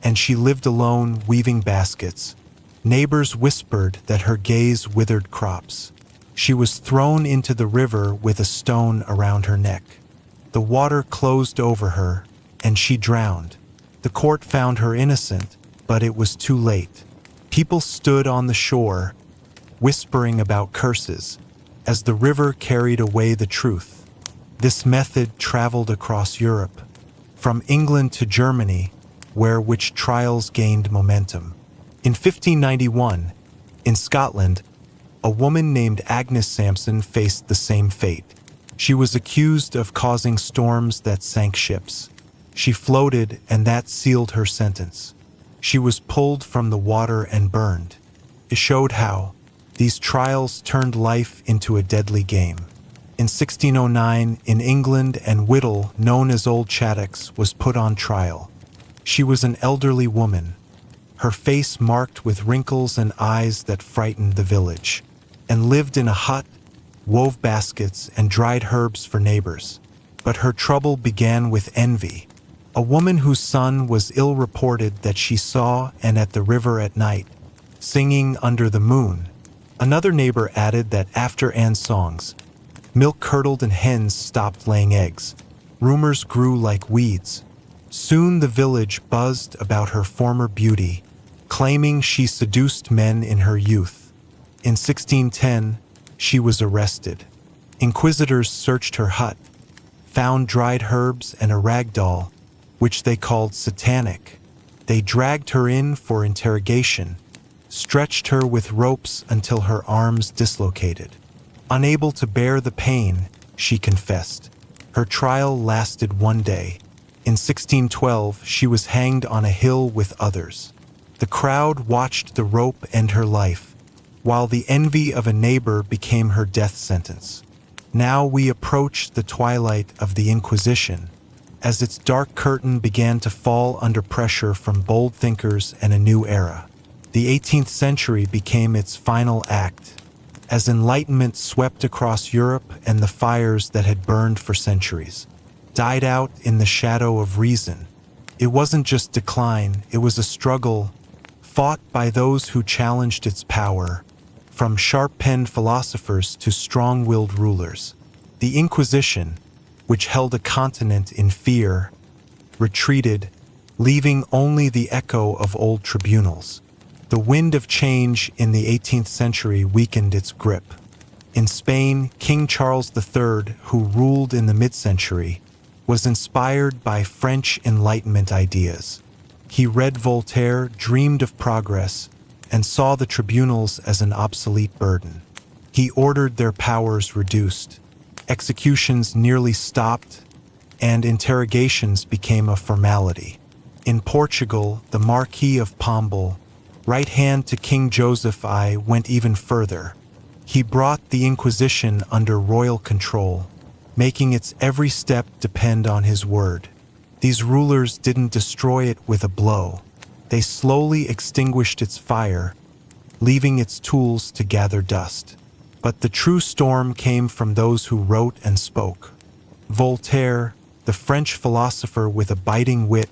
and she lived alone, weaving baskets. Neighbors whispered that her gaze withered crops. She was thrown into the river with a stone around her neck. The water closed over her, and she drowned. The court found her innocent, but it was too late. People stood on the shore, whispering about curses, as the river carried away the truth. This method traveled across Europe, from England to Germany, where witch trials gained momentum. In 1591, in Scotland, a woman named Agnes Sampson faced the same fate. She was accused of causing storms that sank ships. She floated, and that sealed her sentence. She was pulled from the water and burned. It showed how these trials turned life into a deadly game. In 1609, in England, and Whittle, known as Old Chattox, was put on trial. She was an elderly woman, her face marked with wrinkles and eyes that frightened the village, and lived in a hut, wove baskets, and dried herbs for neighbors. But her trouble began with envy. A woman whose son was ill reported that she saw and at the river at night, singing under the moon. Another neighbor added that after Anne's songs, milk curdled and hens stopped laying eggs. Rumors grew like weeds. Soon the village buzzed about her former beauty, claiming she seduced men in her youth. In 1610, she was arrested. Inquisitors searched her hut, found dried herbs and a rag doll, which they called satanic. They dragged her in for interrogation, stretched her with ropes until her arms dislocated. Unable to bear the pain, she confessed. Her trial lasted one day. In 1612, she was hanged on a hill with others. The crowd watched the rope end her life, while the envy of a neighbor became her death sentence. Now we approach the twilight of the Inquisition, as its dark curtain began to fall under pressure from bold thinkers and a new era. The 18th century became its final act, as enlightenment swept across Europe and the fires that had burned for centuries died out in the shadow of reason. It wasn't just decline, it was a struggle fought by those who challenged its power, from sharp-penned philosophers to strong-willed rulers. The Inquisition, which held a continent in fear, retreated, leaving only the echo of old tribunals. The wind of change in the 18th century weakened its grip. In Spain, King Charles III, who ruled in the mid-century, was inspired by French Enlightenment ideas. He read Voltaire, dreamed of progress, and saw the tribunals as an obsolete burden. He ordered their powers reduced. Executions nearly stopped, and interrogations became a formality. In Portugal, the Marquis of Pombal, right hand to King Joseph I, went even further. He brought the Inquisition under royal control, making its every step depend on his word. These rulers didn't destroy it with a blow. They slowly extinguished its fire, leaving its tools to gather dust. But the true storm came from those who wrote and spoke. Voltaire, the French philosopher with a biting wit,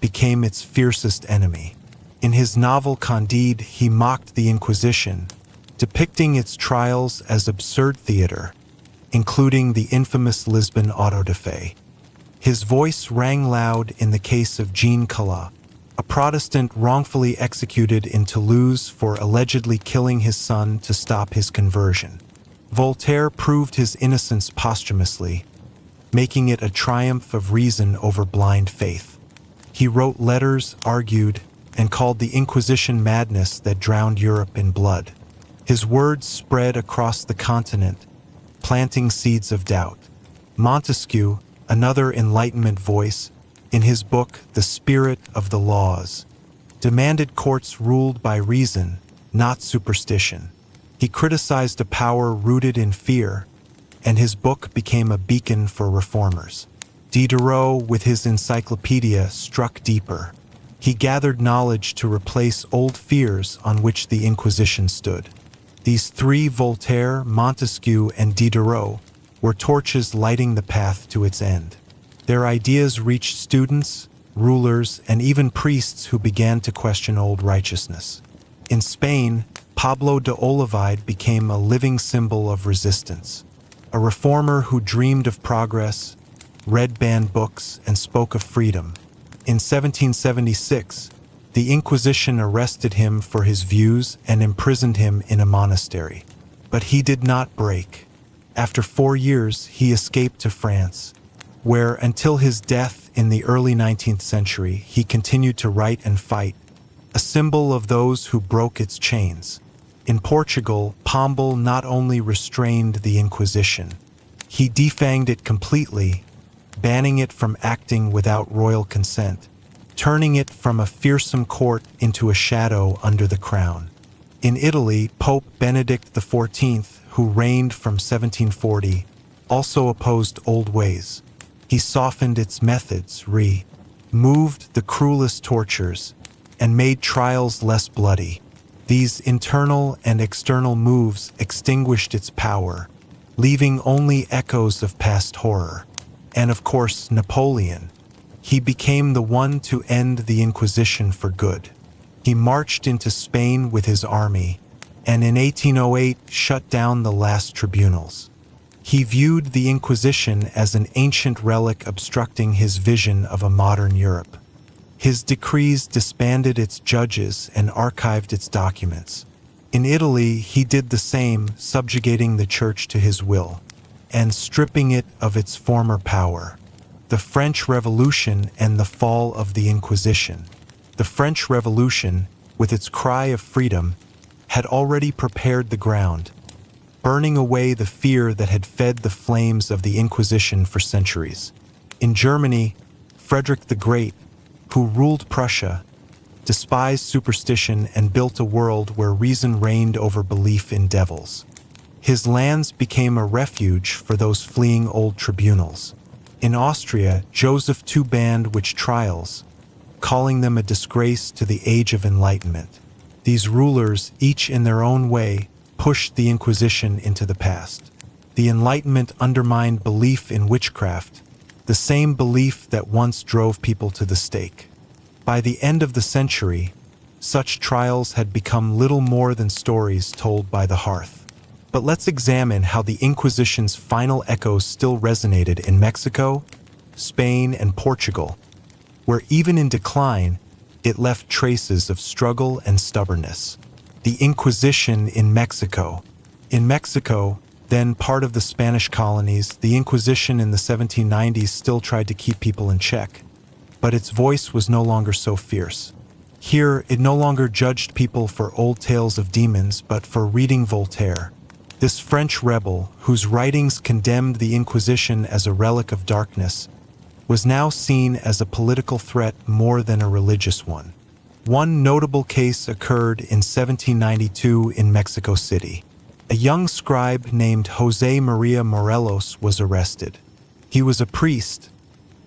became its fiercest enemy. In his novel Candide, he mocked the Inquisition, depicting its trials as absurd theater, including the infamous Lisbon auto-da-fe. His voice rang loud in the case of Jean Calas, a Protestant wrongfully executed in Toulouse for allegedly killing his son to stop his conversion. Voltaire proved his innocence posthumously, making it a triumph of reason over blind faith. He wrote letters, argued, and called the Inquisition madness that drowned Europe in blood. His words spread across the continent, planting seeds of doubt. Montesquieu, another Enlightenment voice, in his book The Spirit of the Laws, demanded courts ruled by reason, not superstition. He criticized a power rooted in fear, and his book became a beacon for reformers. Diderot, with his encyclopedia, struck deeper. He gathered knowledge to replace old fears on which the Inquisition stood. These three, Voltaire, Montesquieu, and Diderot, were torches lighting the path to its end. Their ideas reached students, rulers, and even priests who began to question old righteousness. In Spain, Pablo de Olavide became a living symbol of resistance, a reformer who dreamed of progress, read banned books, and spoke of freedom. In 1776, the Inquisition arrested him for his views and imprisoned him in a monastery. But he did not break. After 4 years, he escaped to France, where, until his death in the early 19th century, he continued to write and fight, a symbol of those who broke its chains. In Portugal, Pombal not only restrained the Inquisition, he defanged it completely, banning it from acting without royal consent, turning it from a fearsome court into a shadow under the crown. In Italy, Pope Benedict XIV, who reigned from 1740, also opposed old ways. He softened its methods, removed the cruelest tortures, and made trials less bloody. These internal and external moves extinguished its power, leaving only echoes of past horror. And of course, Napoleon. He became the one to end the Inquisition for good. He marched into Spain with his army, and in 1808 shut down the last tribunals. He viewed the Inquisition as an ancient relic obstructing his vision of a modern Europe. His decrees disbanded its judges and archived its documents. In Italy, he did the same, subjugating the church to his will and stripping it of its former power. The French Revolution and the fall of the Inquisition. The French Revolution, with its cry of freedom, had already prepared the ground, burning away the fear that had fed the flames of the Inquisition for centuries. In Germany, Frederick the Great, who ruled Prussia, despised superstition and built a world where reason reigned over belief in devils. His lands became a refuge for those fleeing old tribunals. In Austria, Joseph II banned witch trials, calling them a disgrace to the Age of Enlightenment. These rulers, each in their own way, pushed the Inquisition into the past. The Enlightenment undermined belief in witchcraft, the same belief that once drove people to the stake. By the end of the century, such trials had become little more than stories told by the hearth. But let's examine how the Inquisition's final echoes still resonated in Mexico, Spain, and Portugal, where even in decline, it left traces of struggle and stubbornness. The Inquisition in Mexico. In Mexico, then part of the Spanish colonies, the Inquisition in the 1790s still tried to keep people in check, but its voice was no longer so fierce. Here, it no longer judged people for old tales of demons, but for reading Voltaire. This French rebel, whose writings condemned the Inquisition as a relic of darkness, was now seen as a political threat more than a religious one. One notable case occurred in 1792 in Mexico City. A young scribe named José María Morelos was arrested. He was a priest,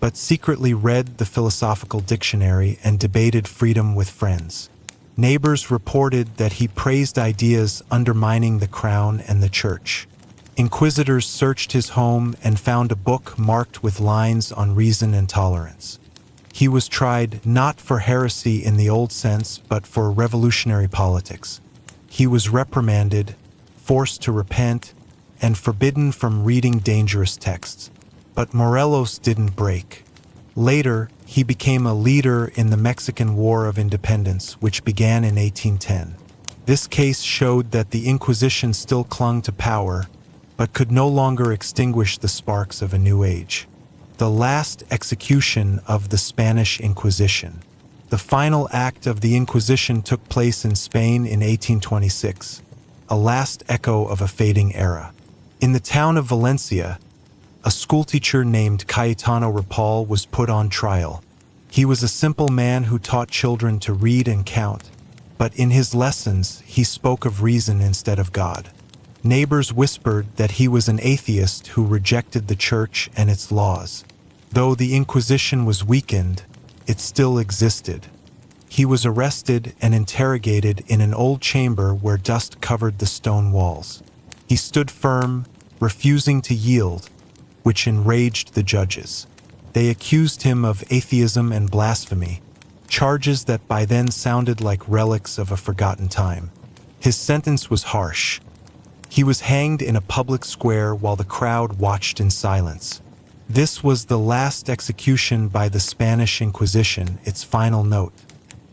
but secretly read the philosophical dictionary and debated freedom with friends. Neighbors reported that he praised ideas undermining the crown and the church. Inquisitors searched his home and found a book marked with lines on reason and tolerance. He was tried not for heresy in the old sense, but for revolutionary politics. He was reprimanded, forced to repent, and forbidden from reading dangerous texts. But Morelos didn't break. Later, he became a leader in the Mexican War of Independence, which began in 1810. This case showed that the Inquisition still clung to power, but could no longer extinguish the sparks of a new age. The last execution of the Spanish Inquisition. The final act of the Inquisition took place in Spain in 1826, a last echo of a fading era. In the town of Valencia, a schoolteacher named Cayetano Ripoll was put on trial. He was a simple man who taught children to read and count, but in his lessons he spoke of reason instead of God. Neighbors whispered that he was an atheist who rejected the church and its laws. Though the Inquisition was weakened, it still existed. He was arrested and interrogated in an old chamber where dust covered the stone walls. He stood firm, refusing to yield, which enraged the judges. They accused him of atheism and blasphemy, charges that by then sounded like relics of a forgotten time. His sentence was harsh. He was hanged in a public square while the crowd watched in silence. This was the last execution by the Spanish Inquisition, its final note.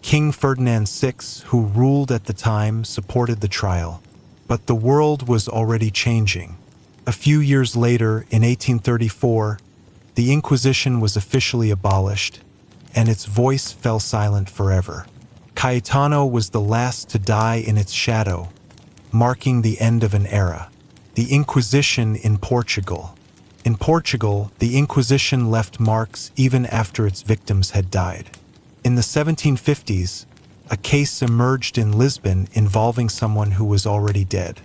King Ferdinand VI, who ruled at the time, supported the trial. But the world was already changing. A few years later, in 1834, the Inquisition was officially abolished, and its voice fell silent forever. Cayetano was the last to die in its shadow, marking the end of an era. The Inquisition in Portugal. In Portugal, the Inquisition left marks even after its victims had died. In the 1750s, a case emerged in Lisbon involving someone who was already dead.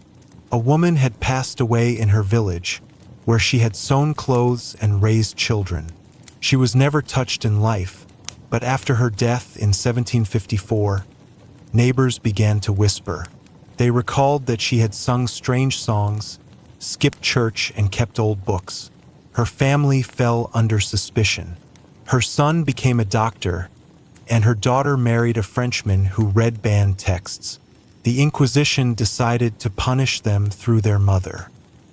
A woman had passed away in her village, where she had sewn clothes and raised children. She was never touched in life, but after her death in 1754, neighbors began to whisper. They recalled that she had sung strange songs, skipped church, and kept old books. Her family fell under suspicion. Her son became a doctor, and her daughter married a Frenchman who read banned texts. The Inquisition decided to punish them through their mother.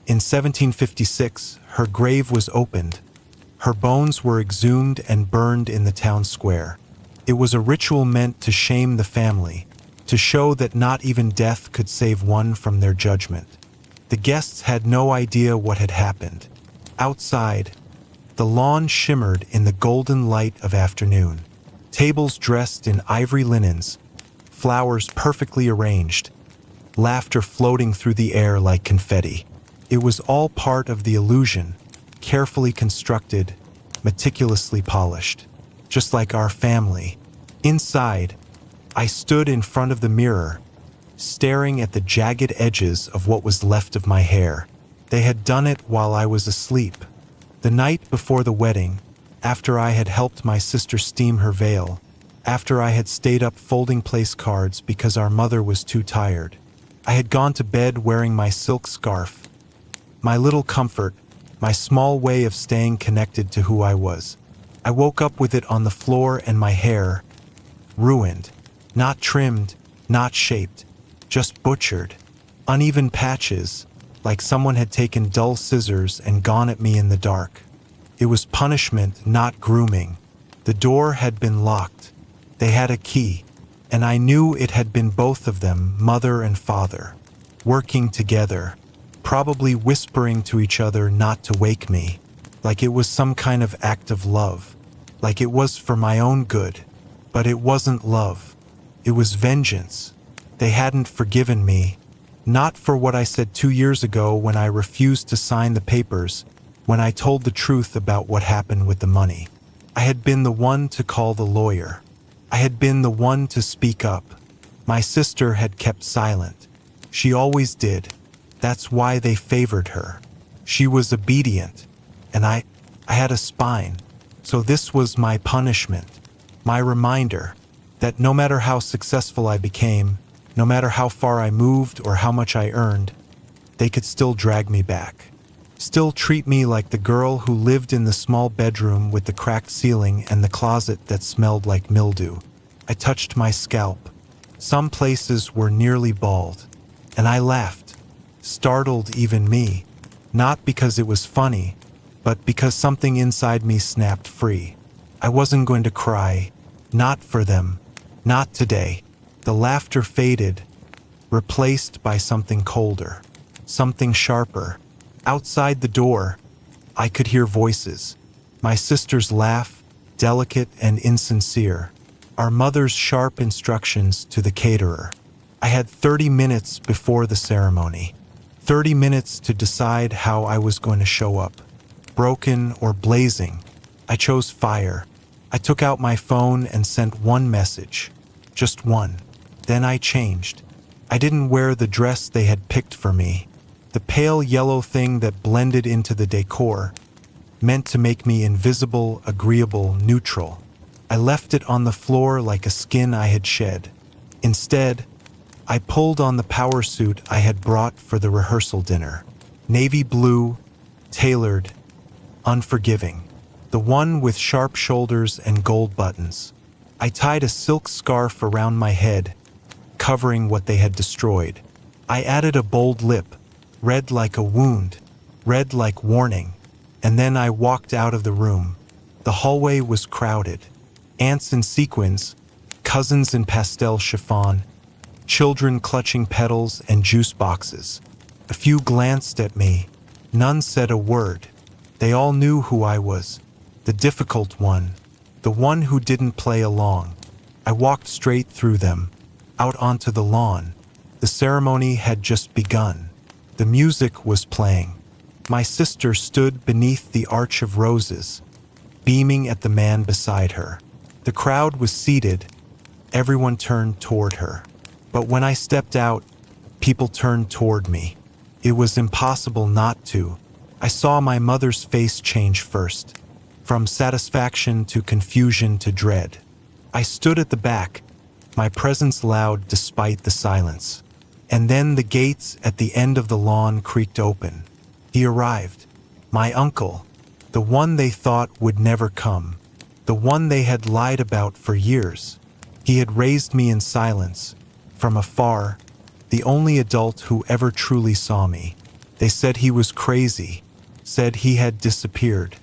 In 1756, her grave was opened. Her bones were exhumed and burned in the town square. It was a ritual meant to shame the family, to show that not even death could save one from their judgment. The guests had no idea what had happened. Outside, the lawn shimmered in the golden light of afternoon. Tables dressed in ivory linens, flowers perfectly arranged, laughter floating through the air like confetti. It was all part of the illusion, carefully constructed, meticulously polished, just like our family. Inside, I stood in front of the mirror, staring at the jagged edges of what was left of my hair. They had done it while I was asleep. The night before the wedding, after I had helped my sister steam her veil, after I had stayed up folding place cards because our mother was too tired, I had gone to bed wearing my silk scarf, my little comfort, my small way of staying connected to who I was. I woke up with it on the floor and my hair, ruined. Not trimmed, not shaped, just butchered. Uneven patches, like someone had taken dull scissors and gone at me in the dark. It was punishment, not grooming. The door had been locked. They had a key, and I knew it had been both of them, mother and father, working together, probably whispering to each other not to wake me, like it was some kind of act of love, like it was for my own good. But it wasn't love. It was vengeance. They hadn't forgiven me, not for what I said 2 years ago when I refused to sign the papers, when I told the truth about what happened with the money. I had been the one to call the lawyer. I had been the one to speak up. My sister had kept silent. She always did. That's why they favored her. She was obedient, and I had a spine. So this was my punishment, my reminder that no matter how successful I became, no matter how far I moved or how much I earned, they could still drag me back. Still treat me like the girl who lived in the small bedroom with the cracked ceiling and the closet that smelled like mildew. I touched my scalp. Some places were nearly bald, and I laughed, startled even me, not because it was funny, but because something inside me snapped free. I wasn't going to cry, not for them, not today. The laughter faded, replaced by something colder, something sharper. Outside the door, I could hear voices. My sister's laugh, delicate and insincere. Our mother's sharp instructions to the caterer. I had 30 minutes before the ceremony. 30 minutes to decide how I was going to show up. Broken or blazing. I chose fire. I took out my phone and sent one message. Just one. Then I changed. I didn't wear the dress they had picked for me. The pale yellow thing that blended into the decor, meant to make me invisible, agreeable, neutral. I left it on the floor like a skin I had shed. Instead, I pulled on the power suit I had brought for the rehearsal dinner. Navy blue, tailored, unforgiving. The one with sharp shoulders and gold buttons. I tied a silk scarf around my head, covering what they had destroyed. I added a bold lip, red like a wound, red like warning, and then I walked out of the room. The hallway was crowded. Aunts in sequins, cousins in pastel chiffon, children clutching petals and juice boxes. A few glanced at me. None said a word. They all knew who I was, the difficult one, the one who didn't play along. I walked straight through them, out onto the lawn. The ceremony had just begun. The music was playing. My sister stood beneath the arch of roses, beaming at the man beside her. The crowd was seated. Everyone turned toward her. But when I stepped out, people turned toward me. It was impossible not to. I saw my mother's face change first, from satisfaction to confusion to dread. I stood at the back, my presence loud despite the silence. And then the gates at the end of the lawn creaked open. He arrived. My uncle, the one they thought would never come, the one they had lied about for years. He had raised me in silence, from afar, the only adult who ever truly saw me. They said he was crazy, said he had disappeared.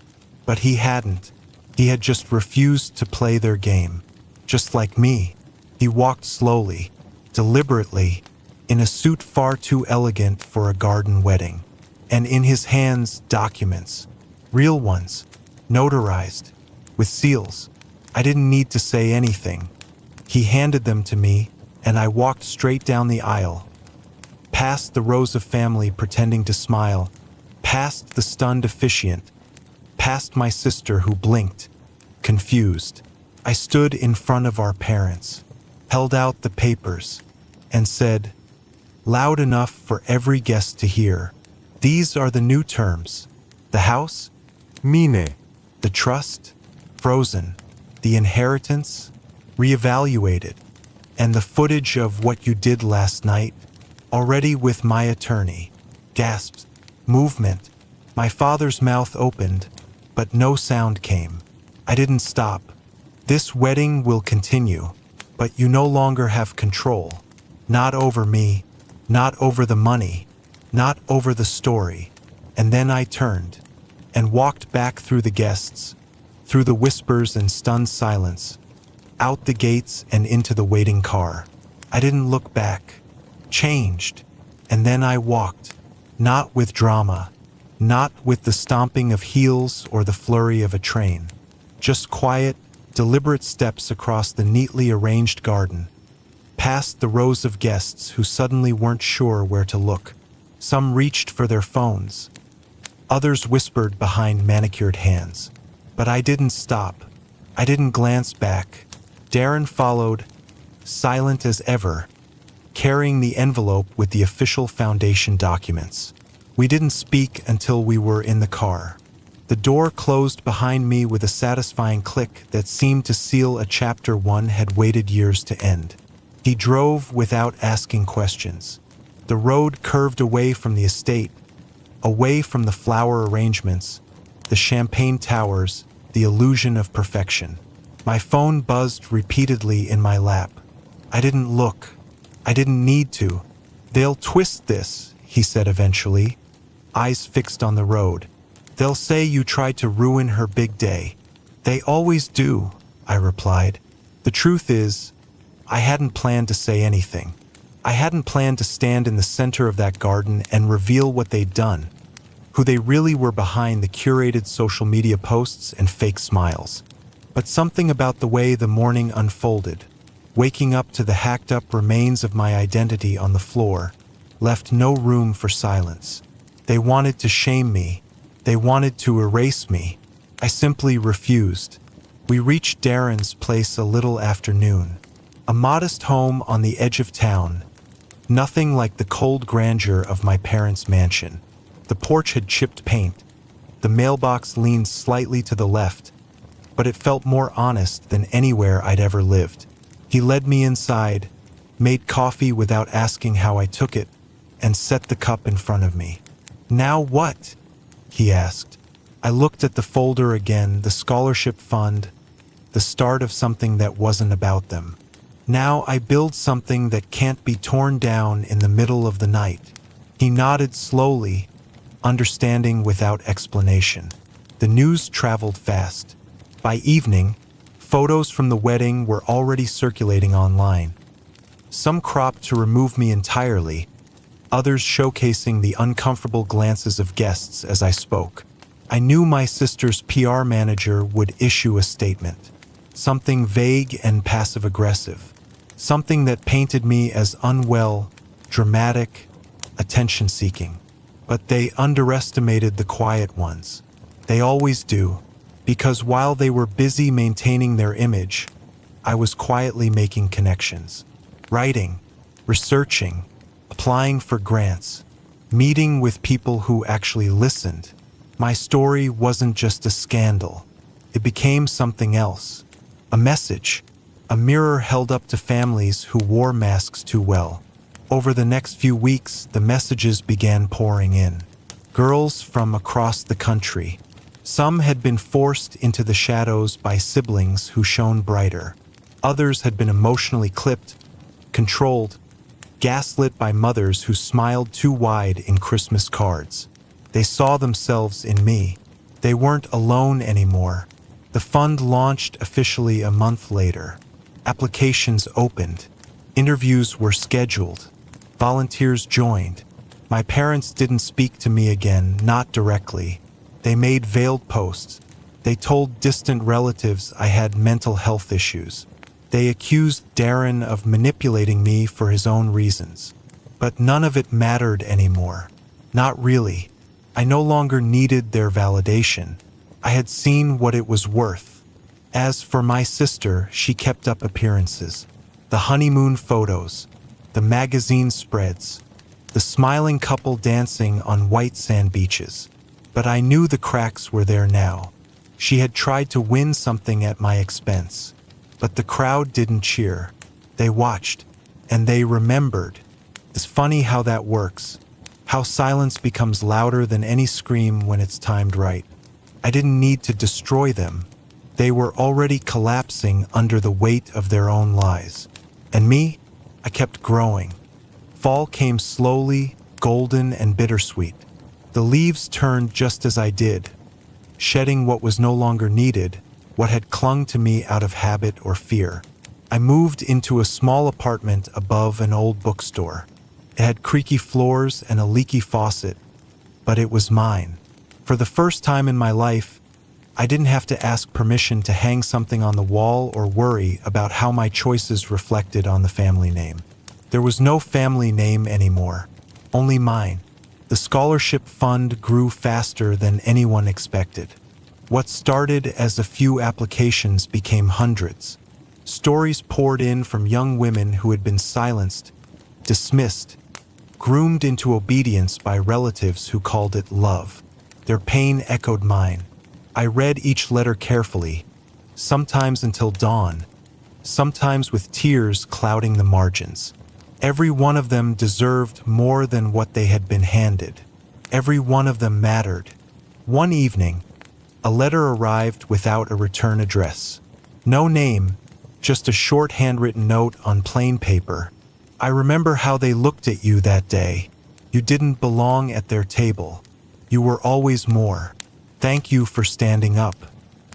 But he hadn't. He had just refused to play their game. Just like me. He walked slowly, deliberately, in a suit far too elegant for a garden wedding. And in his hands, documents. Real ones. Notarized. With seals. I didn't need to say anything. He handed them to me, and I walked straight down the aisle. Past the rows of family pretending to smile. Past the stunned officiant. Past my sister who blinked, confused. I stood in front of our parents, held out the papers, and said, loud enough for every guest to hear, these are the new terms. The house? Mine. The trust? Frozen. The inheritance? Reevaluated. And the footage of what you did last night? Already with my attorney. Gasps. Movement. My father's mouth opened, but no sound came. I didn't stop. This wedding will continue, but you no longer have control. Not over me, not over the money, not over the story. And then I turned and walked back through the guests, through the whispers and stunned silence, out the gates and into the waiting car. I didn't look back. Changed. And then I walked, not with drama, not with the stomping of heels or the flurry of a train. Just quiet, deliberate steps across the neatly arranged garden, past the rows of guests who suddenly weren't sure where to look. Some reached for their phones. Others whispered behind manicured hands. But I didn't stop. I didn't glance back. Darren followed, silent as ever, carrying the envelope with the official foundation documents. We didn't speak until we were in the car. The door closed behind me with a satisfying click that seemed to seal a chapter one had waited years to end. He drove without asking questions. The road curved away from the estate, away from the flower arrangements, the champagne towers, the illusion of perfection. My phone buzzed repeatedly in my lap. I didn't look. I didn't need to. "They'll twist this," he said eventually, eyes fixed on the road. "They'll say you tried to ruin her big day." "They always do," I replied. The truth is, I hadn't planned to say anything. I hadn't planned to stand in the center of that garden and reveal what they'd done, who they really were behind the curated social media posts and fake smiles. But something about the way the morning unfolded, waking up to the hacked-up remains of my identity on the floor, left no room for silence. They wanted to shame me. They wanted to erase me. I simply refused. We reached Darren's place a little after noon, a modest home on the edge of town, nothing like the cold grandeur of my parents' mansion. The porch had chipped paint. The mailbox leaned slightly to the left, but it felt more honest than anywhere I'd ever lived. He led me inside, made coffee without asking how I took it, and set the cup in front of me. "Now what?" he asked. I looked at the folder again, the scholarship fund, the start of something that wasn't about them. "Now I build something that can't be torn down in the middle of the night." He nodded slowly, understanding without explanation. The news traveled fast. By evening, photos from the wedding were already circulating online. Some cropped to remove me entirely, others showcasing the uncomfortable glances of guests as I spoke. I knew my sister's PR manager would issue a statement, something vague and passive-aggressive, something that painted me as unwell, dramatic, attention-seeking. But they underestimated the quiet ones. They always do, because while they were busy maintaining their image, I was quietly making connections, writing, researching, applying for grants, meeting with people who actually listened. My story wasn't just a scandal. It became something else. A message, a mirror held up to families who wore masks too well. Over the next few weeks, the messages began pouring in. Girls from across the country. Some had been forced into the shadows by siblings who shone brighter. Others had been emotionally clipped, controlled, gaslit by mothers who smiled too wide in Christmas cards. They saw themselves in me. They weren't alone anymore. The fund launched officially a month later. Applications opened. Interviews were scheduled. Volunteers joined. My parents didn't speak to me again, not directly. They made veiled posts. They told distant relatives I had mental health issues. They accused Darren of manipulating me for his own reasons. But none of it mattered anymore. Not really. I no longer needed their validation. I had seen what it was worth. As for my sister, she kept up appearances. The honeymoon photos, the magazine spreads, the smiling couple dancing on white sand beaches. But I knew the cracks were there now. She had tried to win something at my expense. But the crowd didn't cheer. They watched, and they remembered. It's funny how that works. How silence becomes louder than any scream when it's timed right. I didn't need to destroy them. They were already collapsing under the weight of their own lies. And me, I kept growing. Fall came slowly, golden and bittersweet. The leaves turned just as I did, shedding what was no longer needed, what had clung to me out of habit or fear. I moved into a small apartment above an old bookstore. It had creaky floors and a leaky faucet, but it was mine. For the first time in my life, I didn't have to ask permission to hang something on the wall or worry about how my choices reflected on the family name. There was no family name anymore, only mine. The scholarship fund grew faster than anyone expected. What started as a few applications became hundreds. Stories poured in from young women who had been silenced, dismissed, groomed into obedience by relatives who called it love. Their pain echoed mine. I read each letter carefully, sometimes until dawn, sometimes with tears clouding the margins. Every one of them deserved more than what they had been handed. Every one of them mattered. One evening, a letter arrived without a return address. No name, just a short handwritten note on plain paper. I remember how they looked at you that day. You didn't belong at their table. You were always more. Thank you for standing up.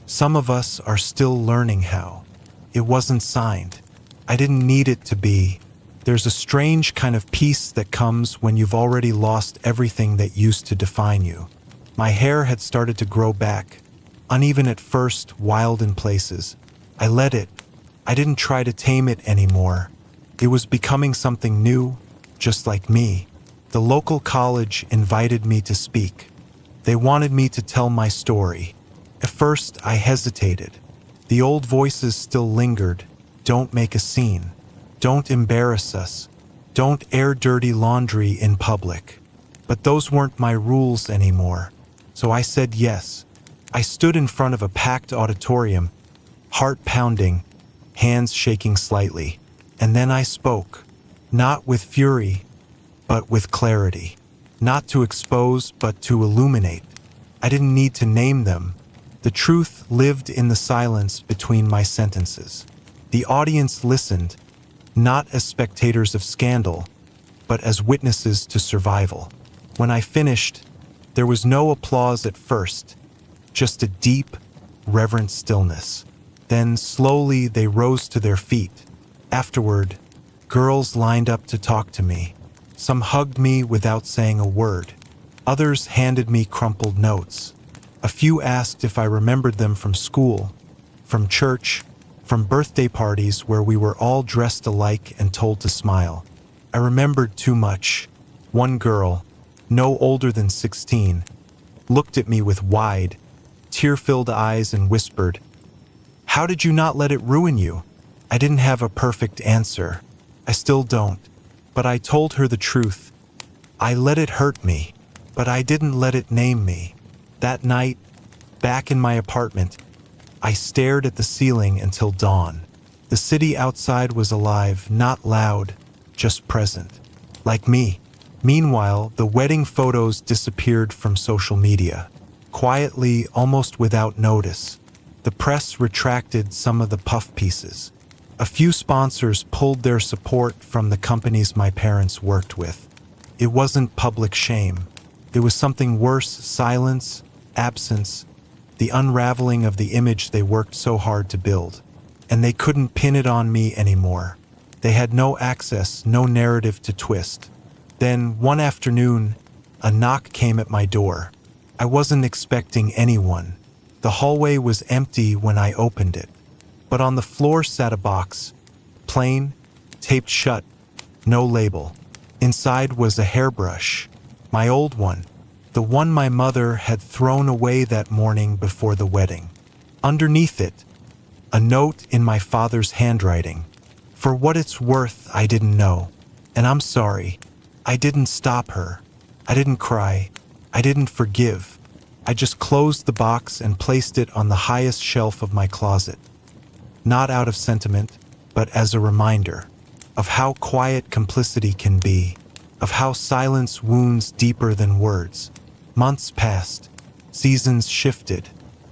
Some of us are still learning how. It wasn't signed. I didn't need it to be. There's a strange kind of peace that comes when you've already lost everything that used to define you. My hair had started to grow back, uneven at first, wild in places. I let it. I didn't try to tame it anymore. It was becoming something new, just like me. The local college invited me to speak. They wanted me to tell my story. At first, I hesitated. The old voices still lingered. Don't make a scene. Don't embarrass us. Don't air dirty laundry in public. But those weren't my rules anymore. So I said yes. I stood in front of a packed auditorium, heart pounding, hands shaking slightly. And then I spoke. Not with fury, but with clarity. Not to expose, but to illuminate. I didn't need to name them. The truth lived in the silence between my sentences. The audience listened, not as spectators of scandal, but as witnesses to survival. When I finished, there was no applause at first, just a deep, reverent stillness. Then slowly they rose to their feet. Afterward, girls lined up to talk to me. Some hugged me without saying a word. Others handed me crumpled notes. A few asked if I remembered them from school, from church, from birthday parties where we were all dressed alike and told to smile. I remembered too much. One girl, no older than 16, looked at me with wide, tear-filled eyes and whispered, "How did you not let it ruin you?" I didn't have a perfect answer. I still don't. But I told her the truth. I let it hurt me, but I didn't let it name me. That night, back in my apartment, I stared at the ceiling until dawn. The city outside was alive, not loud, just present. Like me. Meanwhile, the wedding photos disappeared from social media. Quietly, almost without notice. The press retracted some of the puff pieces. A few sponsors pulled their support from the companies my parents worked with. It wasn't public shame. It was something worse: silence, absence, the unraveling of the image they worked so hard to build. And they couldn't pin it on me anymore. They had no access, no narrative to twist. Then, one afternoon, a knock came at my door. I wasn't expecting anyone. The hallway was empty when I opened it. But on the floor sat a box, plain, taped shut, no label. Inside was a hairbrush, my old one, the one my mother had thrown away that morning before the wedding. Underneath it, a note in my father's handwriting. For what it's worth, I didn't know. And I'm sorry. I didn't stop her. I didn't cry. I didn't forgive. I just closed the box and placed it on the highest shelf of my closet. Not out of sentiment, but as a reminder of how quiet complicity can be, of how silence wounds deeper than words. Months passed. Seasons shifted.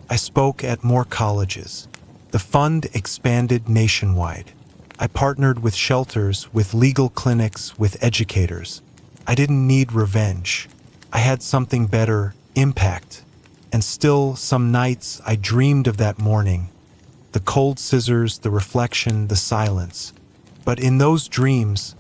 I spoke at more colleges. The fund expanded nationwide. I partnered with shelters, with legal clinics, with educators. I didn't need revenge. I had something better: impact. And still, some nights I dreamed of that morning. The cold scissors, the reflection, the silence. But in those dreams,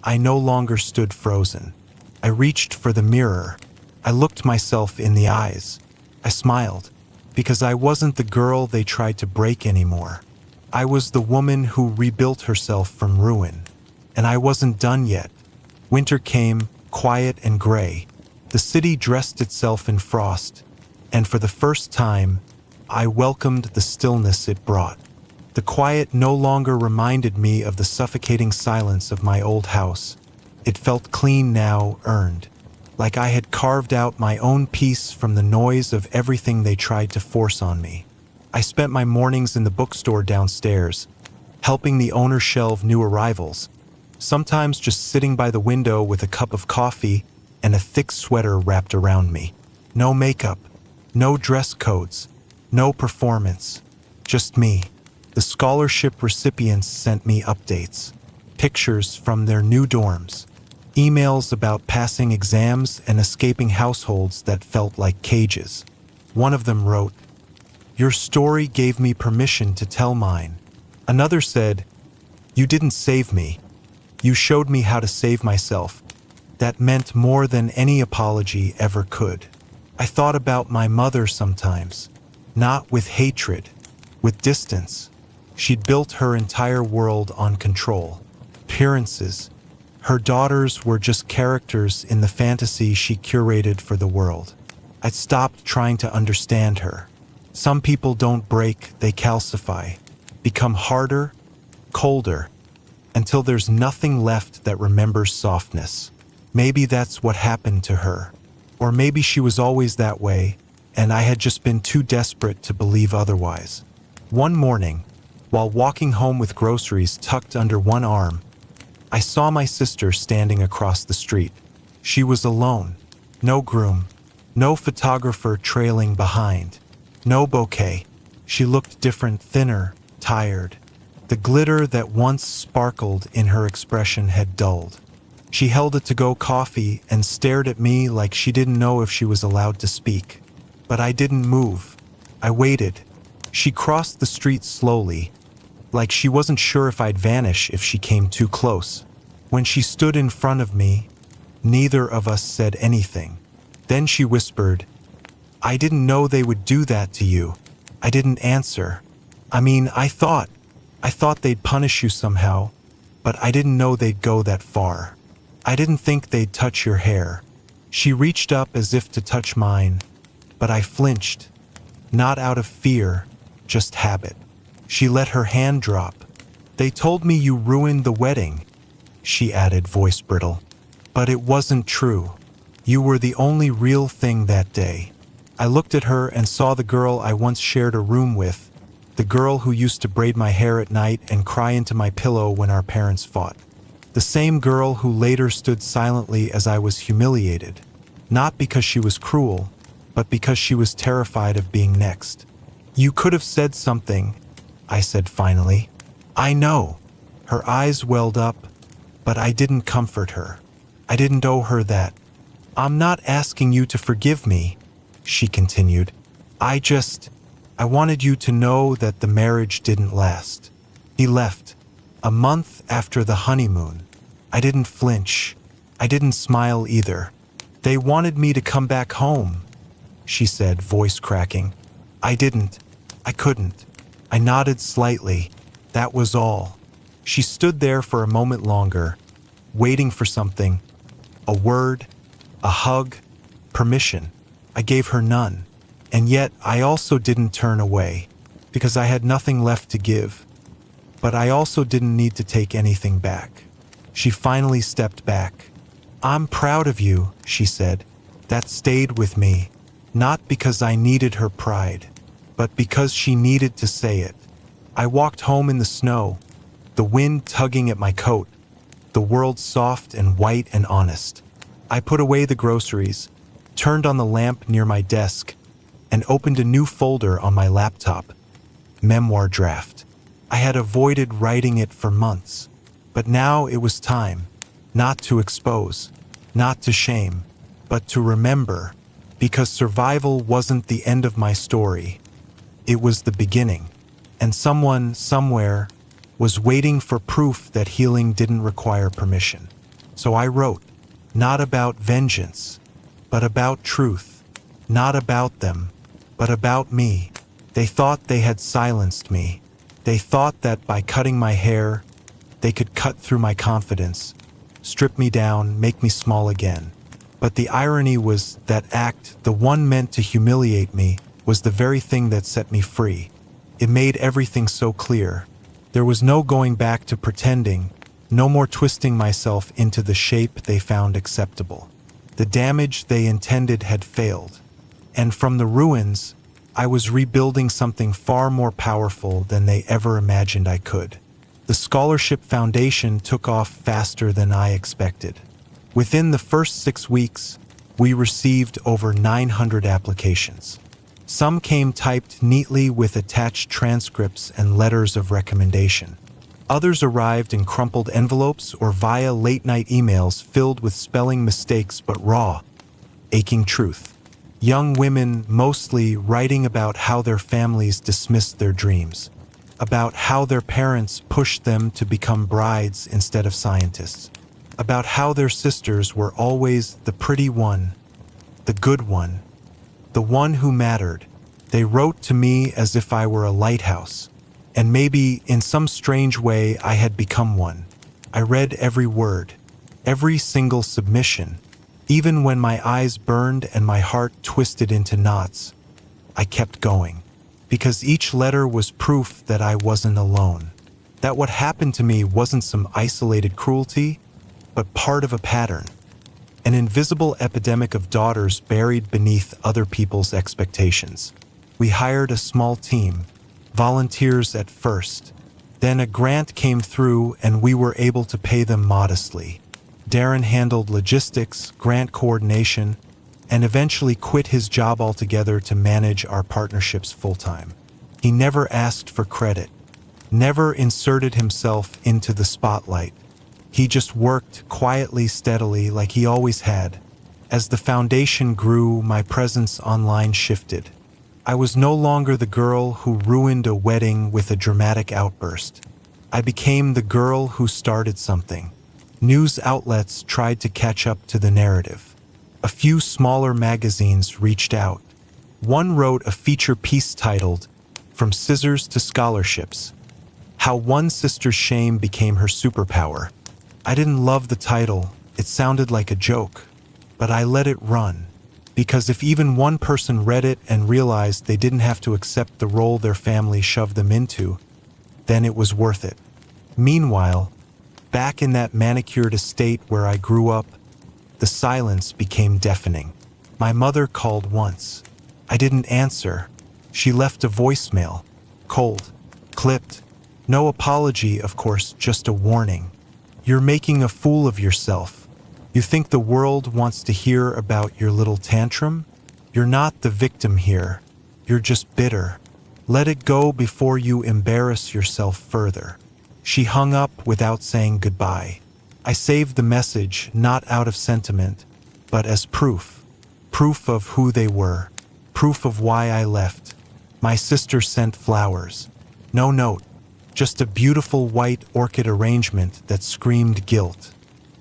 I no longer stood frozen. I reached for the mirror. I looked myself in the eyes. I smiled, because I wasn't the girl they tried to break anymore. I was the woman who rebuilt herself from ruin. And I wasn't done yet. Winter came, quiet and gray. The city dressed itself in frost, and for the first time, I welcomed the stillness it brought. The quiet no longer reminded me of the suffocating silence of my old house. It felt clean now, earned, like I had carved out my own peace from the noise of everything they tried to force on me. I spent my mornings in the bookstore downstairs, helping the owner shelve new arrivals, sometimes just sitting by the window with a cup of coffee, and a thick sweater wrapped around me. No makeup, no dress codes, no performance, just me. The scholarship recipients sent me updates, pictures from their new dorms, emails about passing exams and escaping households that felt like cages. One of them wrote, "Your story gave me permission to tell mine." Another said, "You didn't save me. You showed me how to save myself." That meant more than any apology ever could. I thought about my mother sometimes, not with hatred, with distance. She'd built her entire world on control, appearances. Her daughters were just characters in the fantasy she curated for the world. I'd stopped trying to understand her. Some people don't break, they calcify, become harder, colder, until there's nothing left that remembers softness. Maybe that's what happened to her. Or maybe she was always that way, and I had just been too desperate to believe otherwise. One morning, while walking home with groceries tucked under one arm, I saw my sister standing across the street. She was alone. No groom, no photographer trailing behind, no bouquet. She looked different, thinner, tired. The glitter that once sparkled in her expression had dulled. She held a to-go coffee and stared at me like she didn't know if she was allowed to speak. But I didn't move. I waited. She crossed the street slowly, like she wasn't sure if I'd vanish if she came too close. When she stood in front of me, neither of us said anything. Then she whispered, "I didn't know they would do that to you." I didn't answer. I thought they'd punish you somehow, but I didn't know they'd go that far. I didn't think they'd touch your hair. She reached up as if to touch mine, but I flinched, not out of fear, just habit. She let her hand drop. "They told me you ruined the wedding," she added, voice brittle. "But it wasn't true. You were the only real thing that day." I looked at her and saw the girl I once shared a room with, the girl who used to braid my hair at night and cry into my pillow when our parents fought. The same girl who later stood silently as I was humiliated, not because she was cruel, but because she was terrified of being next. "You could have said something," I said finally. "I know." Her eyes welled up, but I didn't comfort her. I didn't owe her that. "I'm not asking you to forgive me," she continued. I wanted you to know that the marriage didn't last." He left, a month after the honeymoon. I didn't flinch. I didn't smile either. "They wanted me to come back home," she said, voice cracking. I didn't. I couldn't. I nodded slightly. That was all. She stood there for a moment longer, waiting for something. A word, a hug, permission. I gave her none. And yet I also didn't turn away, because I had nothing left to give. But I also didn't need to take anything back. She finally stepped back. "I'm proud of you," she said. That stayed with me, not because I needed her pride, but because she needed to say it. I walked home in the snow, the wind tugging at my coat, the world soft and white and honest. I put away the groceries, turned on the lamp near my desk, and opened a new folder on my laptop. Memoir draft. I had avoided writing it for months, but now it was time, not to expose, not to shame, but to remember, because survival wasn't the end of my story. It was the beginning, and someone, somewhere, was waiting for proof that healing didn't require permission. So I wrote, not about vengeance, but about truth, not about them, but about me. They thought they had silenced me. They thought that by cutting my hair, they could cut through my confidence, strip me down, make me small again. But the irony was that act, the one meant to humiliate me, was the very thing that set me free. It made everything so clear. There was no going back to pretending, no more twisting myself into the shape they found acceptable. The damage they intended had failed. And from the ruins, I was rebuilding something far more powerful than they ever imagined I could. The scholarship foundation took off faster than I expected. Within the first 6 weeks, we received over 900 applications. Some came typed neatly with attached transcripts and letters of recommendation. Others arrived in crumpled envelopes or via late-night emails filled with spelling mistakes but raw, aching truth. Young women mostly writing about how their families dismissed their dreams, about how their parents pushed them to become brides instead of scientists, about how their sisters were always the pretty one, the good one, the one who mattered. They wrote to me as if I were a lighthouse, and maybe in some strange way I had become one. I read every word, every single submission, even when my eyes burned and my heart twisted into knots. I kept going, because each letter was proof that I wasn't alone, that what happened to me wasn't some isolated cruelty, but part of a pattern, an invisible epidemic of daughters buried beneath other people's expectations. We hired a small team, volunteers at first. Then a grant came through and we were able to pay them modestly. Darren handled logistics, grant coordination, and eventually quit his job altogether to manage our partnerships full-time. He never asked for credit, never inserted himself into the spotlight. He just worked quietly, steadily, like he always had. As the foundation grew, my presence online shifted. I was no longer the girl who ruined a wedding with a dramatic outburst. I became the girl who started something. News outlets tried to catch up to the narrative. A few smaller magazines reached out. One wrote a feature piece titled, "From Scissors to Scholarships: How One Sister's Shame Became Her Superpower." I didn't love the title, it sounded like a joke, but I let it run. Because if even one person read it and realized they didn't have to accept the role their family shoved them into, then it was worth it. Meanwhile, back in that manicured estate where I grew up, the silence became deafening. My mother called once. I didn't answer. She left a voicemail, cold, clipped. No apology, of course, just a warning. You're making a fool of yourself. You think the world wants to hear about your little tantrum? You're not the victim here. You're just bitter. Let it go before you embarrass yourself further. She hung up without saying goodbye. I saved the message not out of sentiment, but as proof. Proof of who they were. Proof of why I left. My sister sent flowers. No note. Just a beautiful white orchid arrangement that screamed guilt.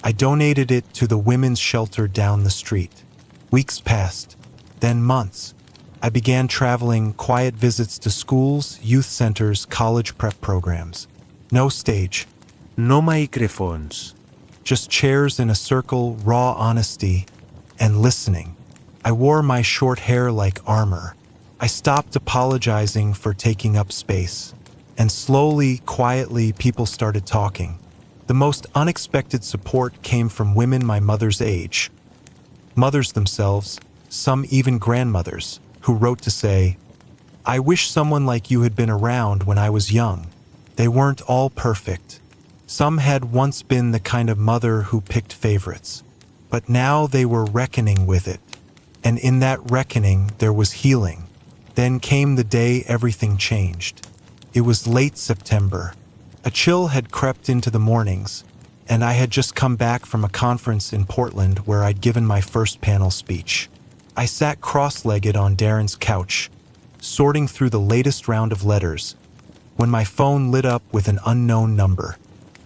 I donated it to the women's shelter down the street. Weeks passed, then months. I began traveling, quiet visits to schools, youth centers, college prep programs. No stage. No microphones. Just chairs in a circle, raw honesty, and listening. I wore my short hair like armor. I stopped apologizing for taking up space. And slowly, quietly, people started talking. The most unexpected support came from women my mother's age. Mothers themselves, some even grandmothers, who wrote to say, "I wish someone like you had been around when I was young." They weren't all perfect. Some had once been the kind of mother who picked favorites. But now they were reckoning with it. And in that reckoning, there was healing. Then came the day everything changed. It was late September. A chill had crept into the mornings, and I had just come back from a conference in Portland where I'd given my first panel speech. I sat cross-legged on Darren's couch, sorting through the latest round of letters, when my phone lit up with an unknown number.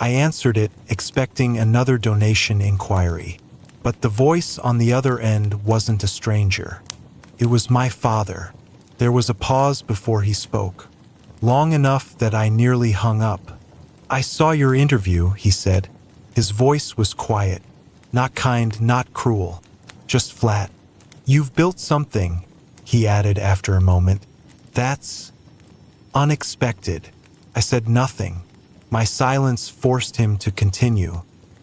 I answered it, expecting another donation inquiry. But the voice on the other end wasn't a stranger. It was my father. There was a pause before he spoke, long enough that I nearly hung up. "I saw your interview," he said. His voice was quiet, not kind, not cruel, just flat. "You've built something," he added after a moment. "That's unexpected." I said nothing. My silence forced him to continue.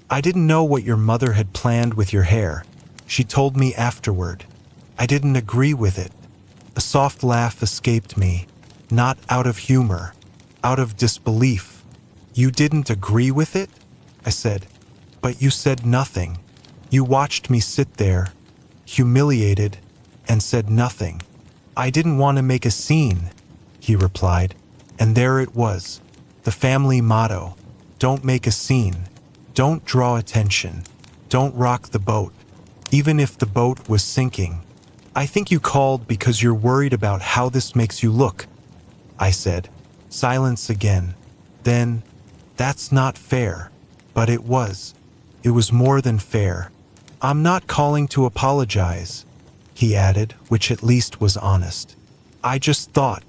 "I didn't know what your mother had planned with your hair. She told me afterward. I didn't agree with it." A soft laugh escaped me, not out of humor, out of disbelief. "You didn't agree with it?" I said. "But you said nothing." You watched me sit there, humiliated, and said nothing. I didn't want to make a scene, he replied. And there it was, the family motto. Don't make a scene. Don't draw attention. Don't rock the boat, even if the boat was sinking. I think you called because you're worried about how this makes you look, I said. Silence again. Then, that's not fair. But it was. It was more than fair. I'm not calling to apologize, he added, which at least was honest. I just thought,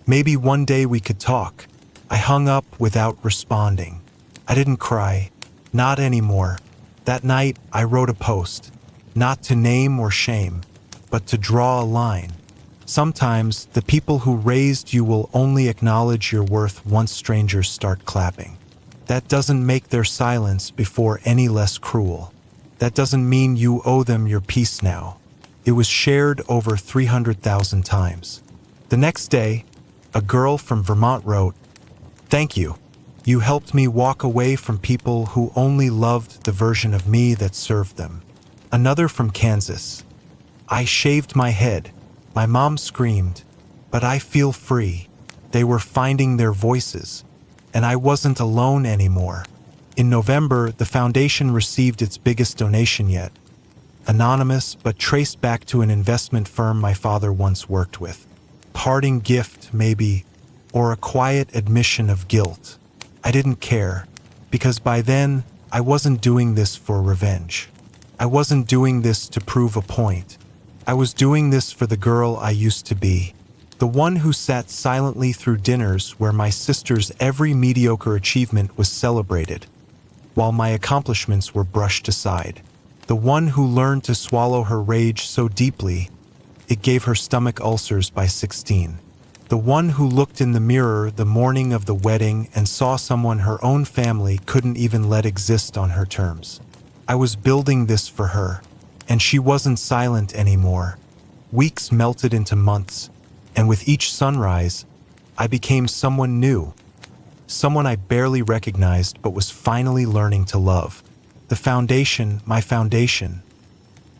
maybe one day we could talk. I hung up without responding. I didn't cry. Not anymore. That night, I wrote a post, not to name or shame, but to draw a line. Sometimes, the people who raised you will only acknowledge your worth once strangers start clapping. That doesn't make their silence before any less cruel. That doesn't mean you owe them your peace now. It was shared over 300,000 times. The next day, a girl from Vermont wrote, "Thank you. You helped me walk away from people who only loved the version of me that served them." Another from Kansas, "I shaved my head. My mom screamed, but I feel free. They were finding their voices, and I wasn't alone anymore." In November, the foundation received its biggest donation yet. Anonymous, but traced back to an investment firm my father once worked with. Parting gift, maybe, or a quiet admission of guilt. I didn't care, because by then, I wasn't doing this for revenge. I wasn't doing this to prove a point. I was doing this for the girl I used to be. The one who sat silently through dinners where my sister's every mediocre achievement was celebrated, while my accomplishments were brushed aside. The one who learned to swallow her rage so deeply, it gave her stomach ulcers by 16. The one who looked in the mirror the morning of the wedding and saw someone her own family couldn't even let exist on her terms. I was building this for her, and she wasn't silent anymore. Weeks melted into months, and with each sunrise, I became someone new. Someone I barely recognized but was finally learning to love. The foundation, my foundation,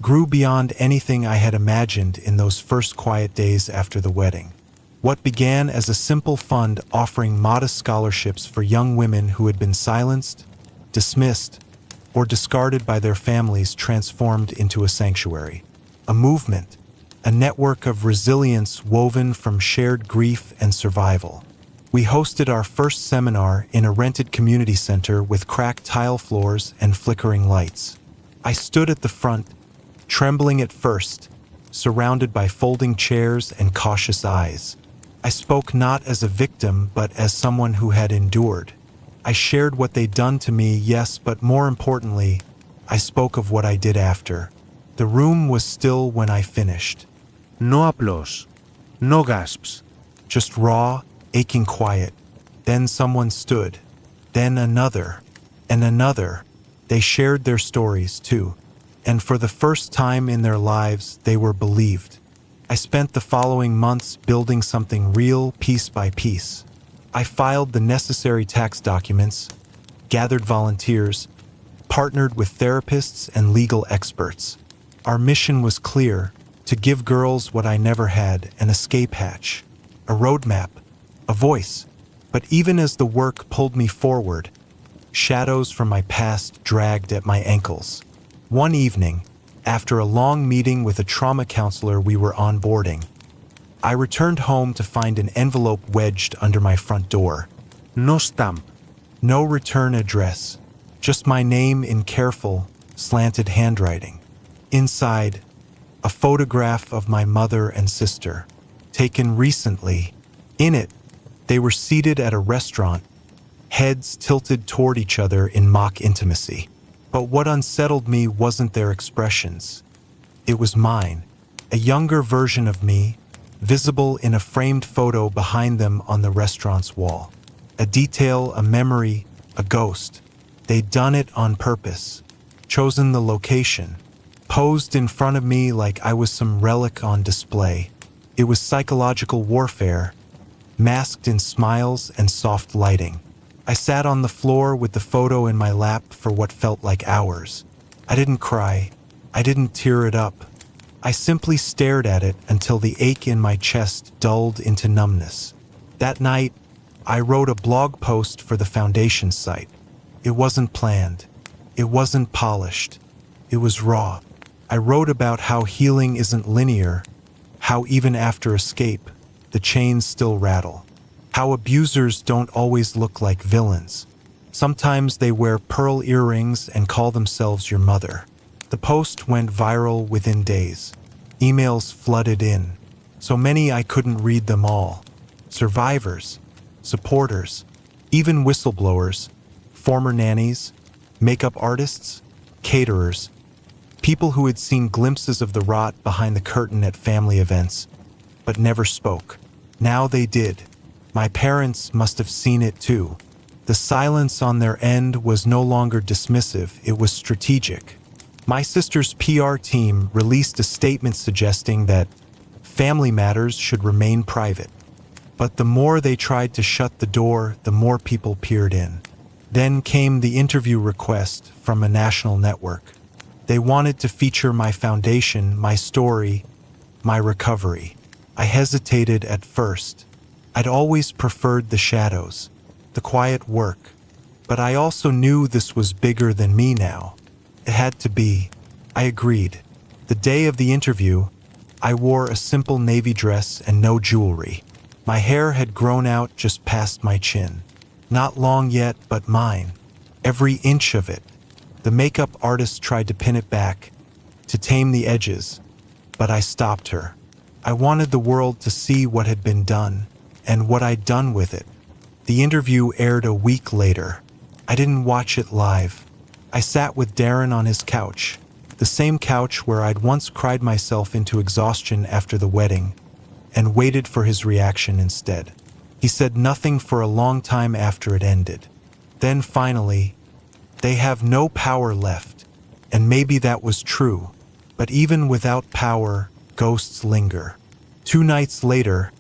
grew beyond anything I had imagined in those first quiet days after the wedding. What began as a simple fund offering modest scholarships for young women who had been silenced, dismissed, or discarded by their families transformed into a sanctuary. A movement, a network of resilience woven from shared grief and survival. We hosted our first seminar in a rented community center with cracked tile floors and flickering lights. I stood at the front, trembling at first, surrounded by folding chairs and cautious eyes. I spoke not as a victim, but as someone who had endured. I shared what they'd done to me, yes, but more importantly, I spoke of what I did after. The room was still when I finished. No applause. No gasps. Just raw, aching quiet. Then someone stood. Then another. And another. They shared their stories, too. And for the first time in their lives, they were believed. I spent the following months building something real, piece by piece. I filed the necessary tax documents, gathered volunteers, partnered with therapists and legal experts. Our mission was clear: to give girls what I never had, an escape hatch, a roadmap, a voice. But even as the work pulled me forward, shadows from my past dragged at my ankles. One evening, after a long meeting with a trauma counselor we were onboarding, I returned home to find an envelope wedged under my front door. No stamp. No return address, just my name in careful, slanted handwriting. Inside, a photograph of my mother and sister, taken recently. In it, they were seated at a restaurant, heads tilted toward each other in mock intimacy. But what unsettled me wasn't their expressions. It was mine, a younger version of me, visible in a framed photo behind them on the restaurant's wall. A detail, a memory, a ghost. They'd done it on purpose, chosen the location, posed in front of me like I was some relic on display. It was psychological warfare, masked in smiles and soft lighting. I sat on the floor with the photo in my lap for what felt like hours. I didn't cry. I didn't tear it up. I simply stared at it until the ache in my chest dulled into numbness. That night, I wrote a blog post for the foundation site. It wasn't planned. It wasn't polished. It was raw. I wrote about how healing isn't linear, how even after escape, the chains still rattle, how abusers don't always look like villains. Sometimes they wear pearl earrings and call themselves your mother. The post went viral within days. Emails flooded in, so many I couldn't read them all. Survivors, supporters, even whistleblowers, former nannies, makeup artists, caterers, people who had seen glimpses of the rot behind the curtain at family events, but never spoke. Now they did. My parents must have seen it too. The silence on their end was no longer dismissive, it was strategic. My sister's PR team released a statement suggesting that family matters should remain private. But the more they tried to shut the door, the more people peered in. Then came the interview request from a national network. They wanted to feature my foundation, my story, my recovery. I hesitated at first. I'd always preferred the shadows, the quiet work. But I also knew this was bigger than me now. It had to be. I agreed. The day of the interview, I wore a simple navy dress and no jewelry. My hair had grown out just past my chin. Not long yet, but mine. Every inch of it. The makeup artist tried to pin it back, to tame the edges, but I stopped her. I wanted the world to see what had been done, and what I'd done with it. The interview aired a week later. I didn't watch it live. I sat with Darren on his couch, the same couch where I'd once cried myself into exhaustion after the wedding, and waited for his reaction instead. He said nothing for a long time after it ended. Then finally, "They have no power left," and maybe that was true, but even without power, ghosts linger. 2 nights later,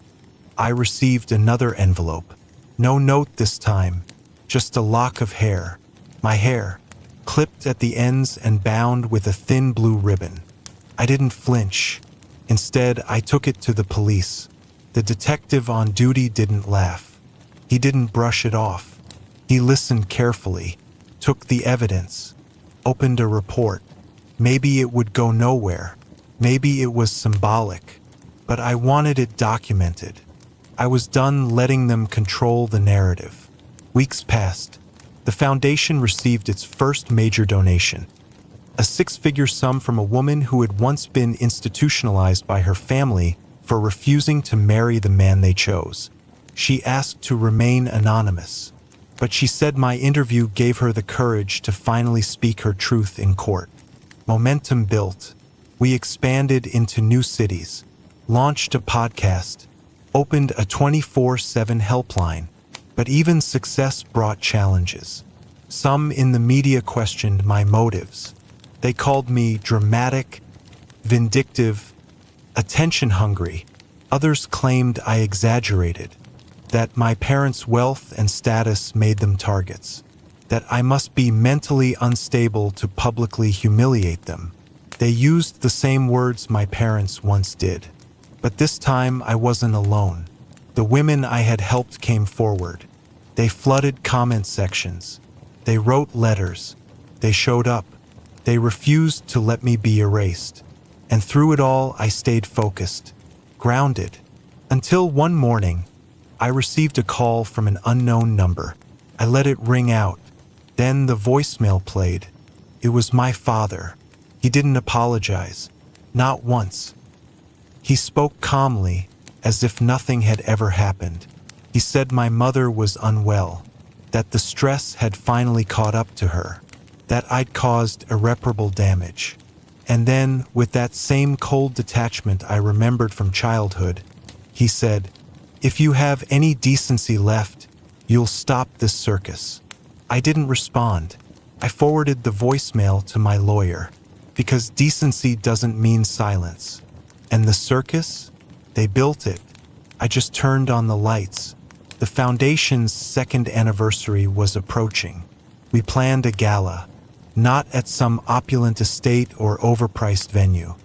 I received another envelope. No note this time, just a lock of hair. My hair, clipped at the ends and bound with a thin blue ribbon. I didn't flinch. Instead, I took it to the police. The detective on duty didn't laugh. He didn't brush it off. He listened carefully, took the evidence, opened a report. Maybe it would go nowhere. Maybe it was symbolic. But I wanted it documented. I was done letting them control the narrative. Weeks passed. The foundation received its first major donation. A 6-figure sum from a woman who had once been institutionalized by her family for refusing to marry the man they chose. She asked to remain anonymous, but she said my interview gave her the courage to finally speak her truth in court. Momentum built. We expanded into new cities, launched a podcast, opened a 24/7 helpline, but even success brought challenges. Some in the media questioned my motives. They called me dramatic, vindictive, attention-hungry. Others claimed I exaggerated, that my parents' wealth and status made them targets, that I must be mentally unstable to publicly humiliate them. They used the same words my parents once did. But this time I wasn't alone. The women I had helped came forward. They flooded comment sections. They wrote letters. They showed up. They refused to let me be erased. And through it all, I stayed focused, grounded. Until one morning, I received a call from an unknown number. I let it ring out. Then the voicemail played. It was my father. He didn't apologize. Not once. He spoke calmly, as if nothing had ever happened. He said my mother was unwell, that the stress had finally caught up to her, that I'd caused irreparable damage. And then, with that same cold detachment I remembered from childhood, he said, "If you have any decency left, you'll stop this circus." I didn't respond. I forwarded the voicemail to my lawyer, because decency doesn't mean silence. And the circus? They built it. I just turned on the lights. The foundation's 2nd anniversary was approaching. We planned a gala, not at some opulent estate or overpriced venue,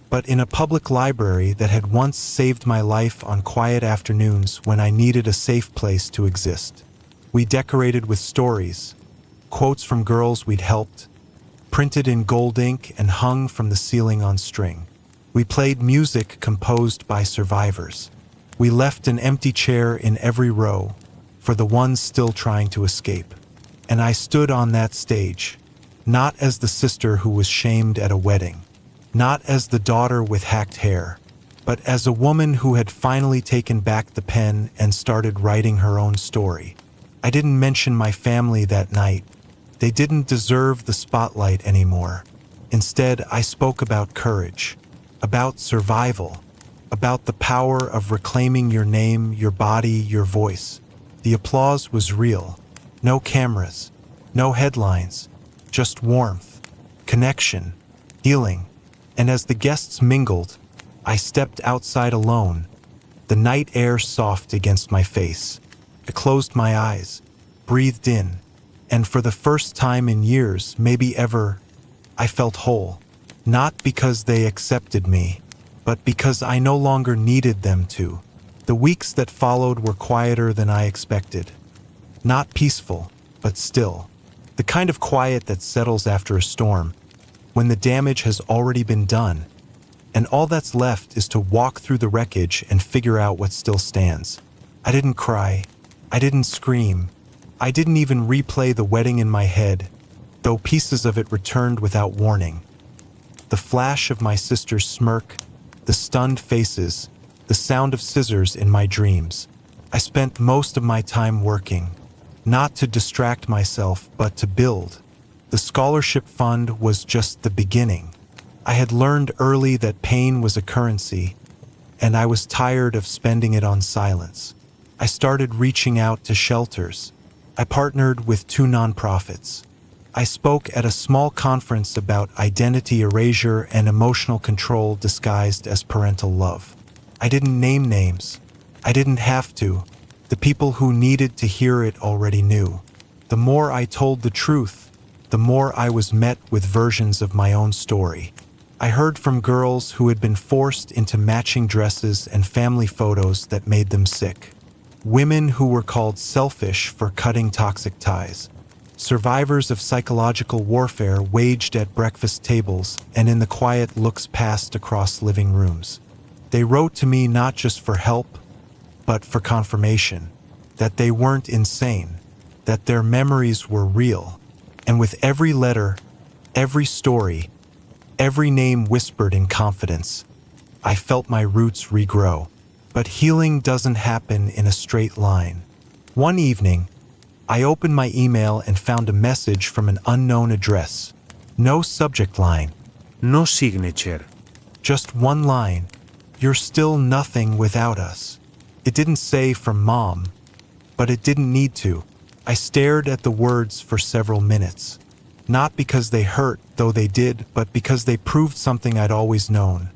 but in a public library that had once saved my life on quiet afternoons when I needed a safe place to exist. We decorated with stories, quotes from girls we'd helped, printed in gold ink and hung from the ceiling on string. We played music composed by survivors. We left an empty chair in every row for the ones still trying to escape. And I stood on that stage, not as the sister who was shamed at a wedding, not as the daughter with hacked hair, but as a woman who had finally taken back the pen and started writing her own story. I didn't mention my family that night. They didn't deserve the spotlight anymore. Instead, I spoke about courage, about survival, about the power of reclaiming your name, your body, your voice. The applause was real. No cameras, no headlines, just warmth, connection, healing. And as the guests mingled, I stepped outside alone, the night air soft against my face. I closed my eyes, breathed in, and for the first time in years, maybe ever, I felt whole. Not because they accepted me, but because I no longer needed them to. The weeks that followed were quieter than I expected. Not peaceful, but still. The kind of quiet that settles after a storm, when the damage has already been done, and all that's left is to walk through the wreckage and figure out what still stands. I didn't cry. I didn't scream. I didn't even replay the wedding in my head, though pieces of it returned without warning. The flash of my sister's smirk, the stunned faces, the sound of scissors in my dreams. I spent most of my time working, not to distract myself, but to build. The scholarship fund was just the beginning. I had learned early that pain was a currency, and I was tired of spending it on silence. I started reaching out to shelters. I partnered with 2 nonprofits. I spoke at a small conference about identity erasure and emotional control disguised as parental love. I didn't name names. I didn't have to. The people who needed to hear it already knew. The more I told the truth, the more I was met with versions of my own story. I heard from girls who had been forced into matching dresses and family photos that made them sick. Women who were called selfish for cutting toxic ties. Survivors of psychological warfare waged at breakfast tables and in the quiet looks passed across living rooms. They wrote to me not just for help, but for confirmation, that they weren't insane, that their memories were real. And with every letter, every story, every name whispered in confidence, I felt my roots regrow. But healing doesn't happen in a straight line. One evening, I opened my email and found a message from an unknown address. No subject line. No signature. Just one line. You're still nothing without us. It didn't say from Mom, but it didn't need to. I stared at the words for several minutes. Not because they hurt, though they did, but because they proved something I'd always known.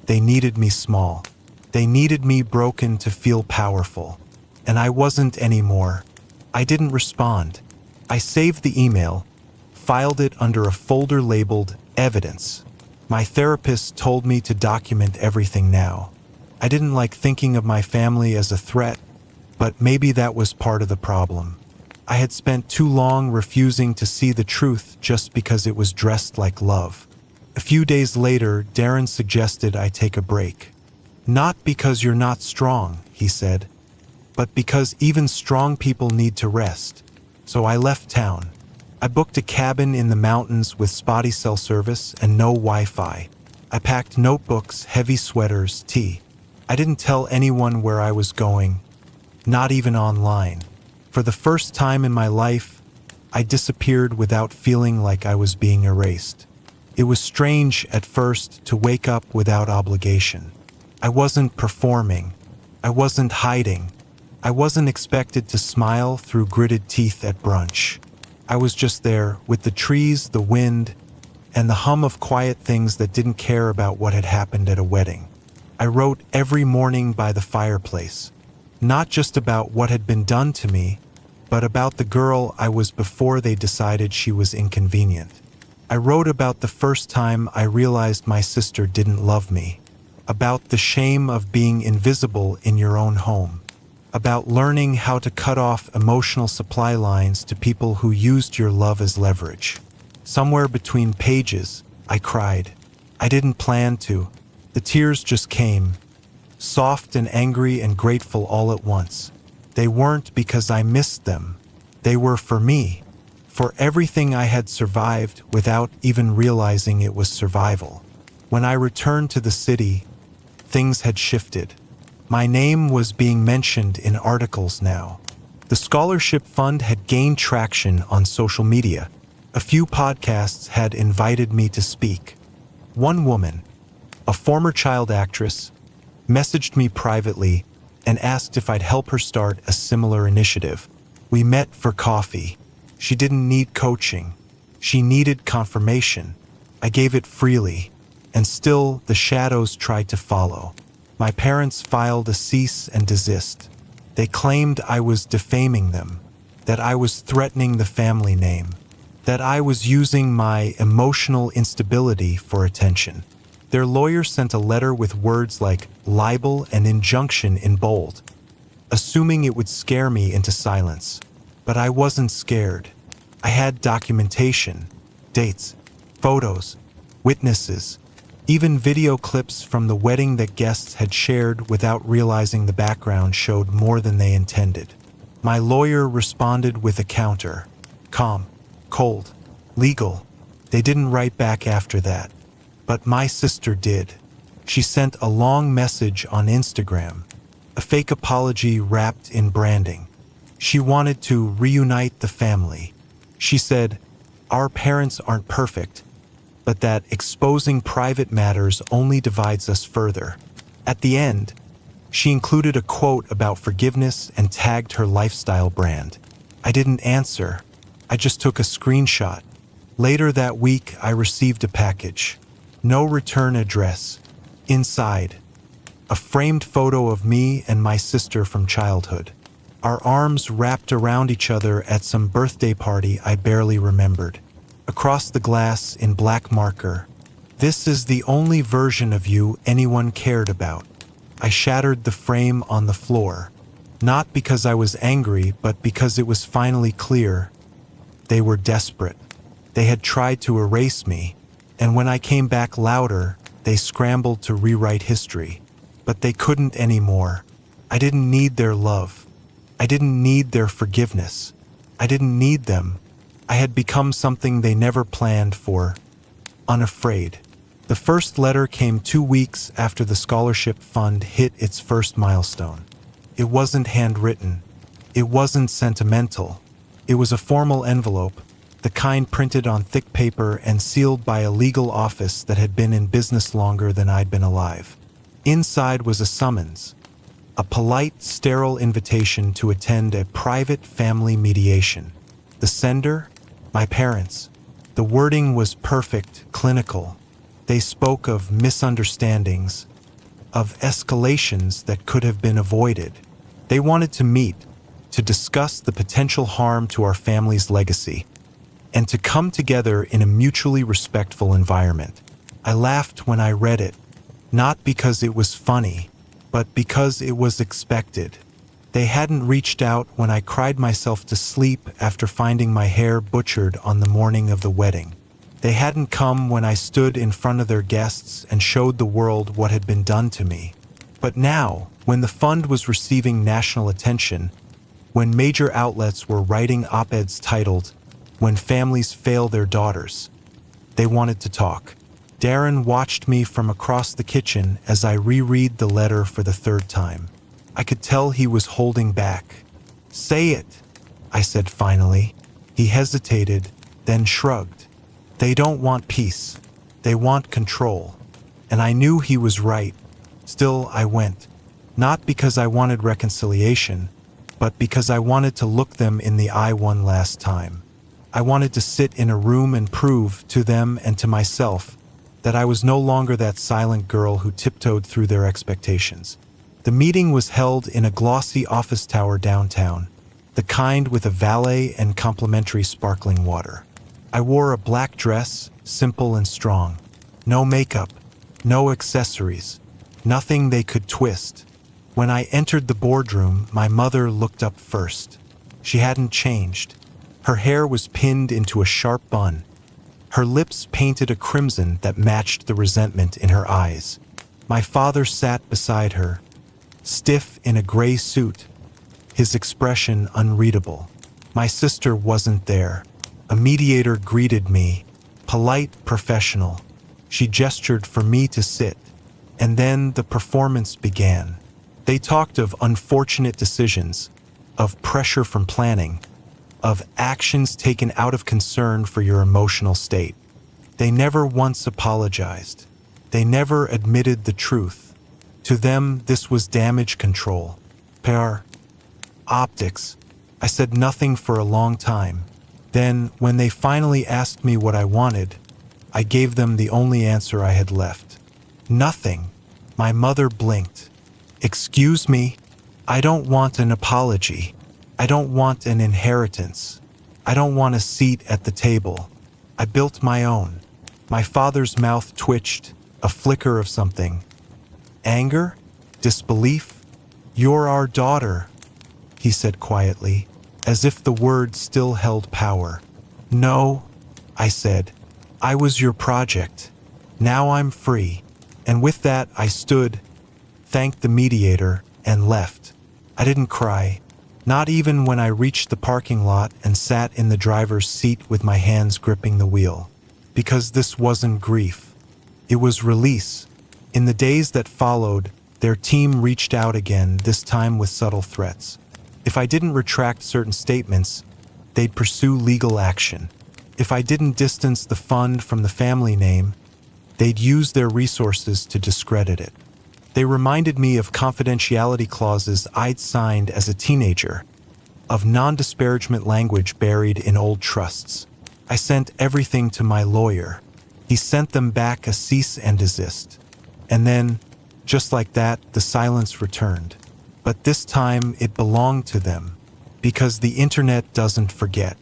They needed me small. They needed me broken to feel powerful. And I wasn't anymore. I didn't respond. I saved the email, filed it under a folder labeled Evidence. My therapist told me to document everything now. I didn't like thinking of my family as a threat, but maybe that was part of the problem. I had spent too long refusing to see the truth just because it was dressed like love. A few days later, Darren suggested I take a break. Not because you're not strong, he said, but because even strong people need to rest. So I left town. I booked a cabin in the mountains with spotty cell service and no Wi-Fi. I packed notebooks, heavy sweaters, tea. I didn't tell anyone where I was going, not even online. For the first time in my life, I disappeared without feeling like I was being erased. It was strange at first to wake up without obligation. I wasn't performing. I wasn't hiding. I wasn't expected to smile through gritted teeth at brunch. I was just there with the trees, the wind, and the hum of quiet things that didn't care about what had happened at a wedding. I wrote every morning by the fireplace, not just about what had been done to me, but about the girl I was before they decided she was inconvenient. I wrote about the first time I realized my sister didn't love me, about the shame of being invisible in your own home, about learning how to cut off emotional supply lines to people who used your love as leverage. Somewhere between pages, I cried. I didn't plan to. The tears just came, soft and angry and grateful all at once. They weren't because I missed them. They were for me, for everything I had survived without even realizing it was survival. When I returned to the city, things had shifted. My name was being mentioned in articles now. The scholarship fund had gained traction on social media. A few podcasts had invited me to speak. One woman, a former child actress, messaged me privately and asked if I'd help her start a similar initiative. We met for coffee. She didn't need coaching. She needed confirmation. I gave it freely, and still the shadows tried to follow. My parents filed a cease and desist. They claimed I was defaming them, that I was threatening the family name, that I was using my emotional instability for attention. Their lawyer sent a letter with words like libel and injunction in bold, assuming it would scare me into silence. But I wasn't scared. I had documentation, dates, photos, witnesses, even video clips from the wedding that guests had shared without realizing the background showed more than they intended. My lawyer responded with a counter. Calm, cold, legal. They didn't write back after that. But my sister did. She sent a long message on Instagram, a fake apology wrapped in branding. She wanted to reunite the family. She said, "Our parents aren't perfect, but that exposing private matters only divides us further." At the end, she included a quote about forgiveness and tagged her lifestyle brand. I didn't answer. I just took a screenshot. Later that week, I received a package. No return address. Inside, a framed photo of me and my sister from childhood. Our arms wrapped around each other at some birthday party I barely remembered. Across the glass in black marker, "This is the only version of you anyone cared about." I shattered the frame on the floor, not because I was angry, but because it was finally clear. They were desperate. They had tried to erase me, and when I came back louder, they scrambled to rewrite history. But they couldn't anymore. I didn't need their love. I didn't need their forgiveness. I didn't need them. I had become something they never planned for. Unafraid. The first letter came 2 weeks after the scholarship fund hit its first milestone. It wasn't handwritten. It wasn't sentimental. It was a formal envelope, the kind printed on thick paper and sealed by a legal office that had been in business longer than I'd been alive. Inside was a summons, a polite, sterile invitation to attend a private family mediation. The sender? My parents. The wording was perfect, clinical. They spoke of misunderstandings, of escalations that could have been avoided. They wanted to meet, to discuss the potential harm to our family's legacy, and to come together in a mutually respectful environment. I laughed when I read it, not because it was funny, but because it was expected. They hadn't reached out when I cried myself to sleep after finding my hair butchered on the morning of the wedding. They hadn't come when I stood in front of their guests and showed the world what had been done to me. But now, when the fund was receiving national attention, when major outlets were writing op-eds titled, "When Families Fail Their Daughters," they wanted to talk. Darren watched me from across the kitchen as I reread the letter for the third time. I could tell he was holding back. "Say it," I said finally. He hesitated, then shrugged. "They don't want peace. They want control." And I knew he was right. Still, I went. Not because I wanted reconciliation, but because I wanted to look them in the eye one last time. I wanted to sit in a room and prove to them and to myself that I was no longer that silent girl who tiptoed through their expectations. The meeting was held in a glossy office tower downtown, the kind with a valet and complimentary sparkling water. I wore a black dress, simple and strong. No makeup, no accessories, nothing they could twist. When I entered the boardroom, my mother looked up first. She hadn't changed. Her hair was pinned into a sharp bun. Her lips painted a crimson that matched the resentment in her eyes. My father sat beside her, stiff in a gray suit, his expression unreadable. My sister wasn't there. A mediator greeted me, polite, professional. She gestured for me to sit, and then the performance began. They talked of unfortunate decisions, of pressure from planning, of actions taken out of concern for your emotional state. They never once apologized. They never admitted the truth. To them, this was damage control. PR. Optics. I said nothing for a long time. Then, when they finally asked me what I wanted, I gave them the only answer I had left. Nothing. My mother blinked. Excuse me, I don't want an apology. I don't want an inheritance. I don't want a seat at the table. I built my own. My father's mouth twitched, a flicker of something. Anger? Disbelief? You're our daughter, he said quietly, as if the word still held power. No, I said. I was your project. Now I'm free. And with that, I stood, thanked the mediator, and left. I didn't cry, not even when I reached the parking lot and sat in the driver's seat with my hands gripping the wheel. Because this wasn't grief. It was release. In the days that followed, their team reached out again, this time with subtle threats. If I didn't retract certain statements, they'd pursue legal action. If I didn't distance the fund from the family name, they'd use their resources to discredit it. They reminded me of confidentiality clauses I'd signed as a teenager, of non-disparagement language buried in old trusts. I sent everything to my lawyer. He sent them back a cease and desist. And then, just like that, the silence returned. But this time it belonged to them, because the internet doesn't forget.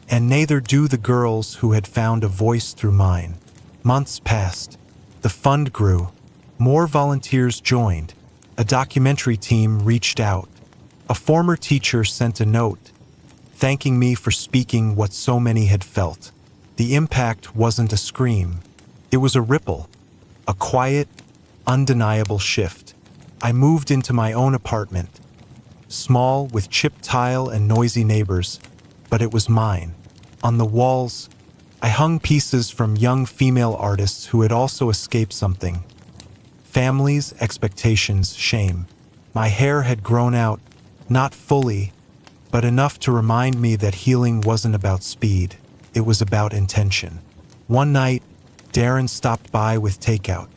And neither do the girls who had found a voice through mine. Months passed. The fund grew. More volunteers joined. A documentary team reached out. A former teacher sent a note, thanking me for speaking what so many had felt. The impact wasn't a scream. It was a ripple. A quiet, undeniable shift. I moved into my own apartment. Small, with chipped tile and noisy neighbors, but it was mine. On the walls, I hung pieces from young female artists who had also escaped something. Families, expectations, shame. My hair had grown out, not fully, but enough to remind me that healing wasn't about speed. It was about intention. One night, Darren stopped by with takeout.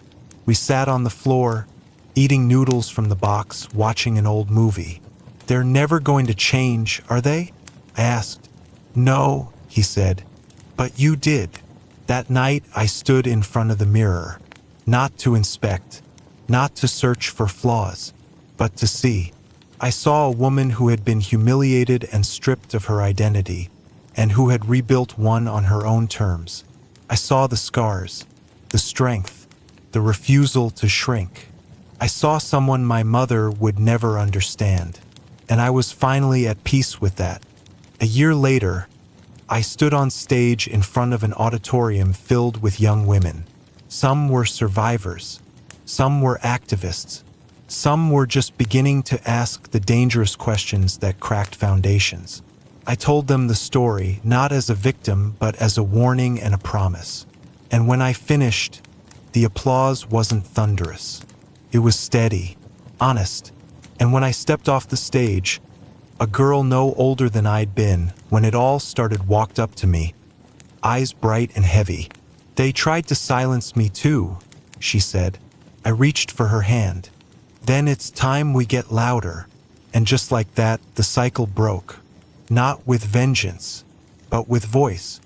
We sat on the floor, eating noodles from the box, watching an old movie. They're never going to change, are they? I asked. No, he said. But you did. That night, I stood in front of the mirror, not to inspect, not to search for flaws, but to see. I saw a woman who had been humiliated and stripped of her identity, and who had rebuilt one on her own terms. I saw the scars, the strength, the refusal to shrink. I saw someone my mother would never understand, and I was finally at peace with that. A year later, I stood on stage in front of an auditorium filled with young women. Some were survivors. Some were activists. Some were just beginning to ask the dangerous questions that cracked foundations. I told them the story, not as a victim, but as a warning and a promise. And when I finished, the applause wasn't thunderous. It was steady, honest. And when I stepped off the stage, a girl no older than I'd been, when it all started, walked up to me, eyes bright and heavy. They tried to silence me too, she said. I reached for her hand. Then it's time we get louder. And just like that, the cycle broke. Not with vengeance, but with voice.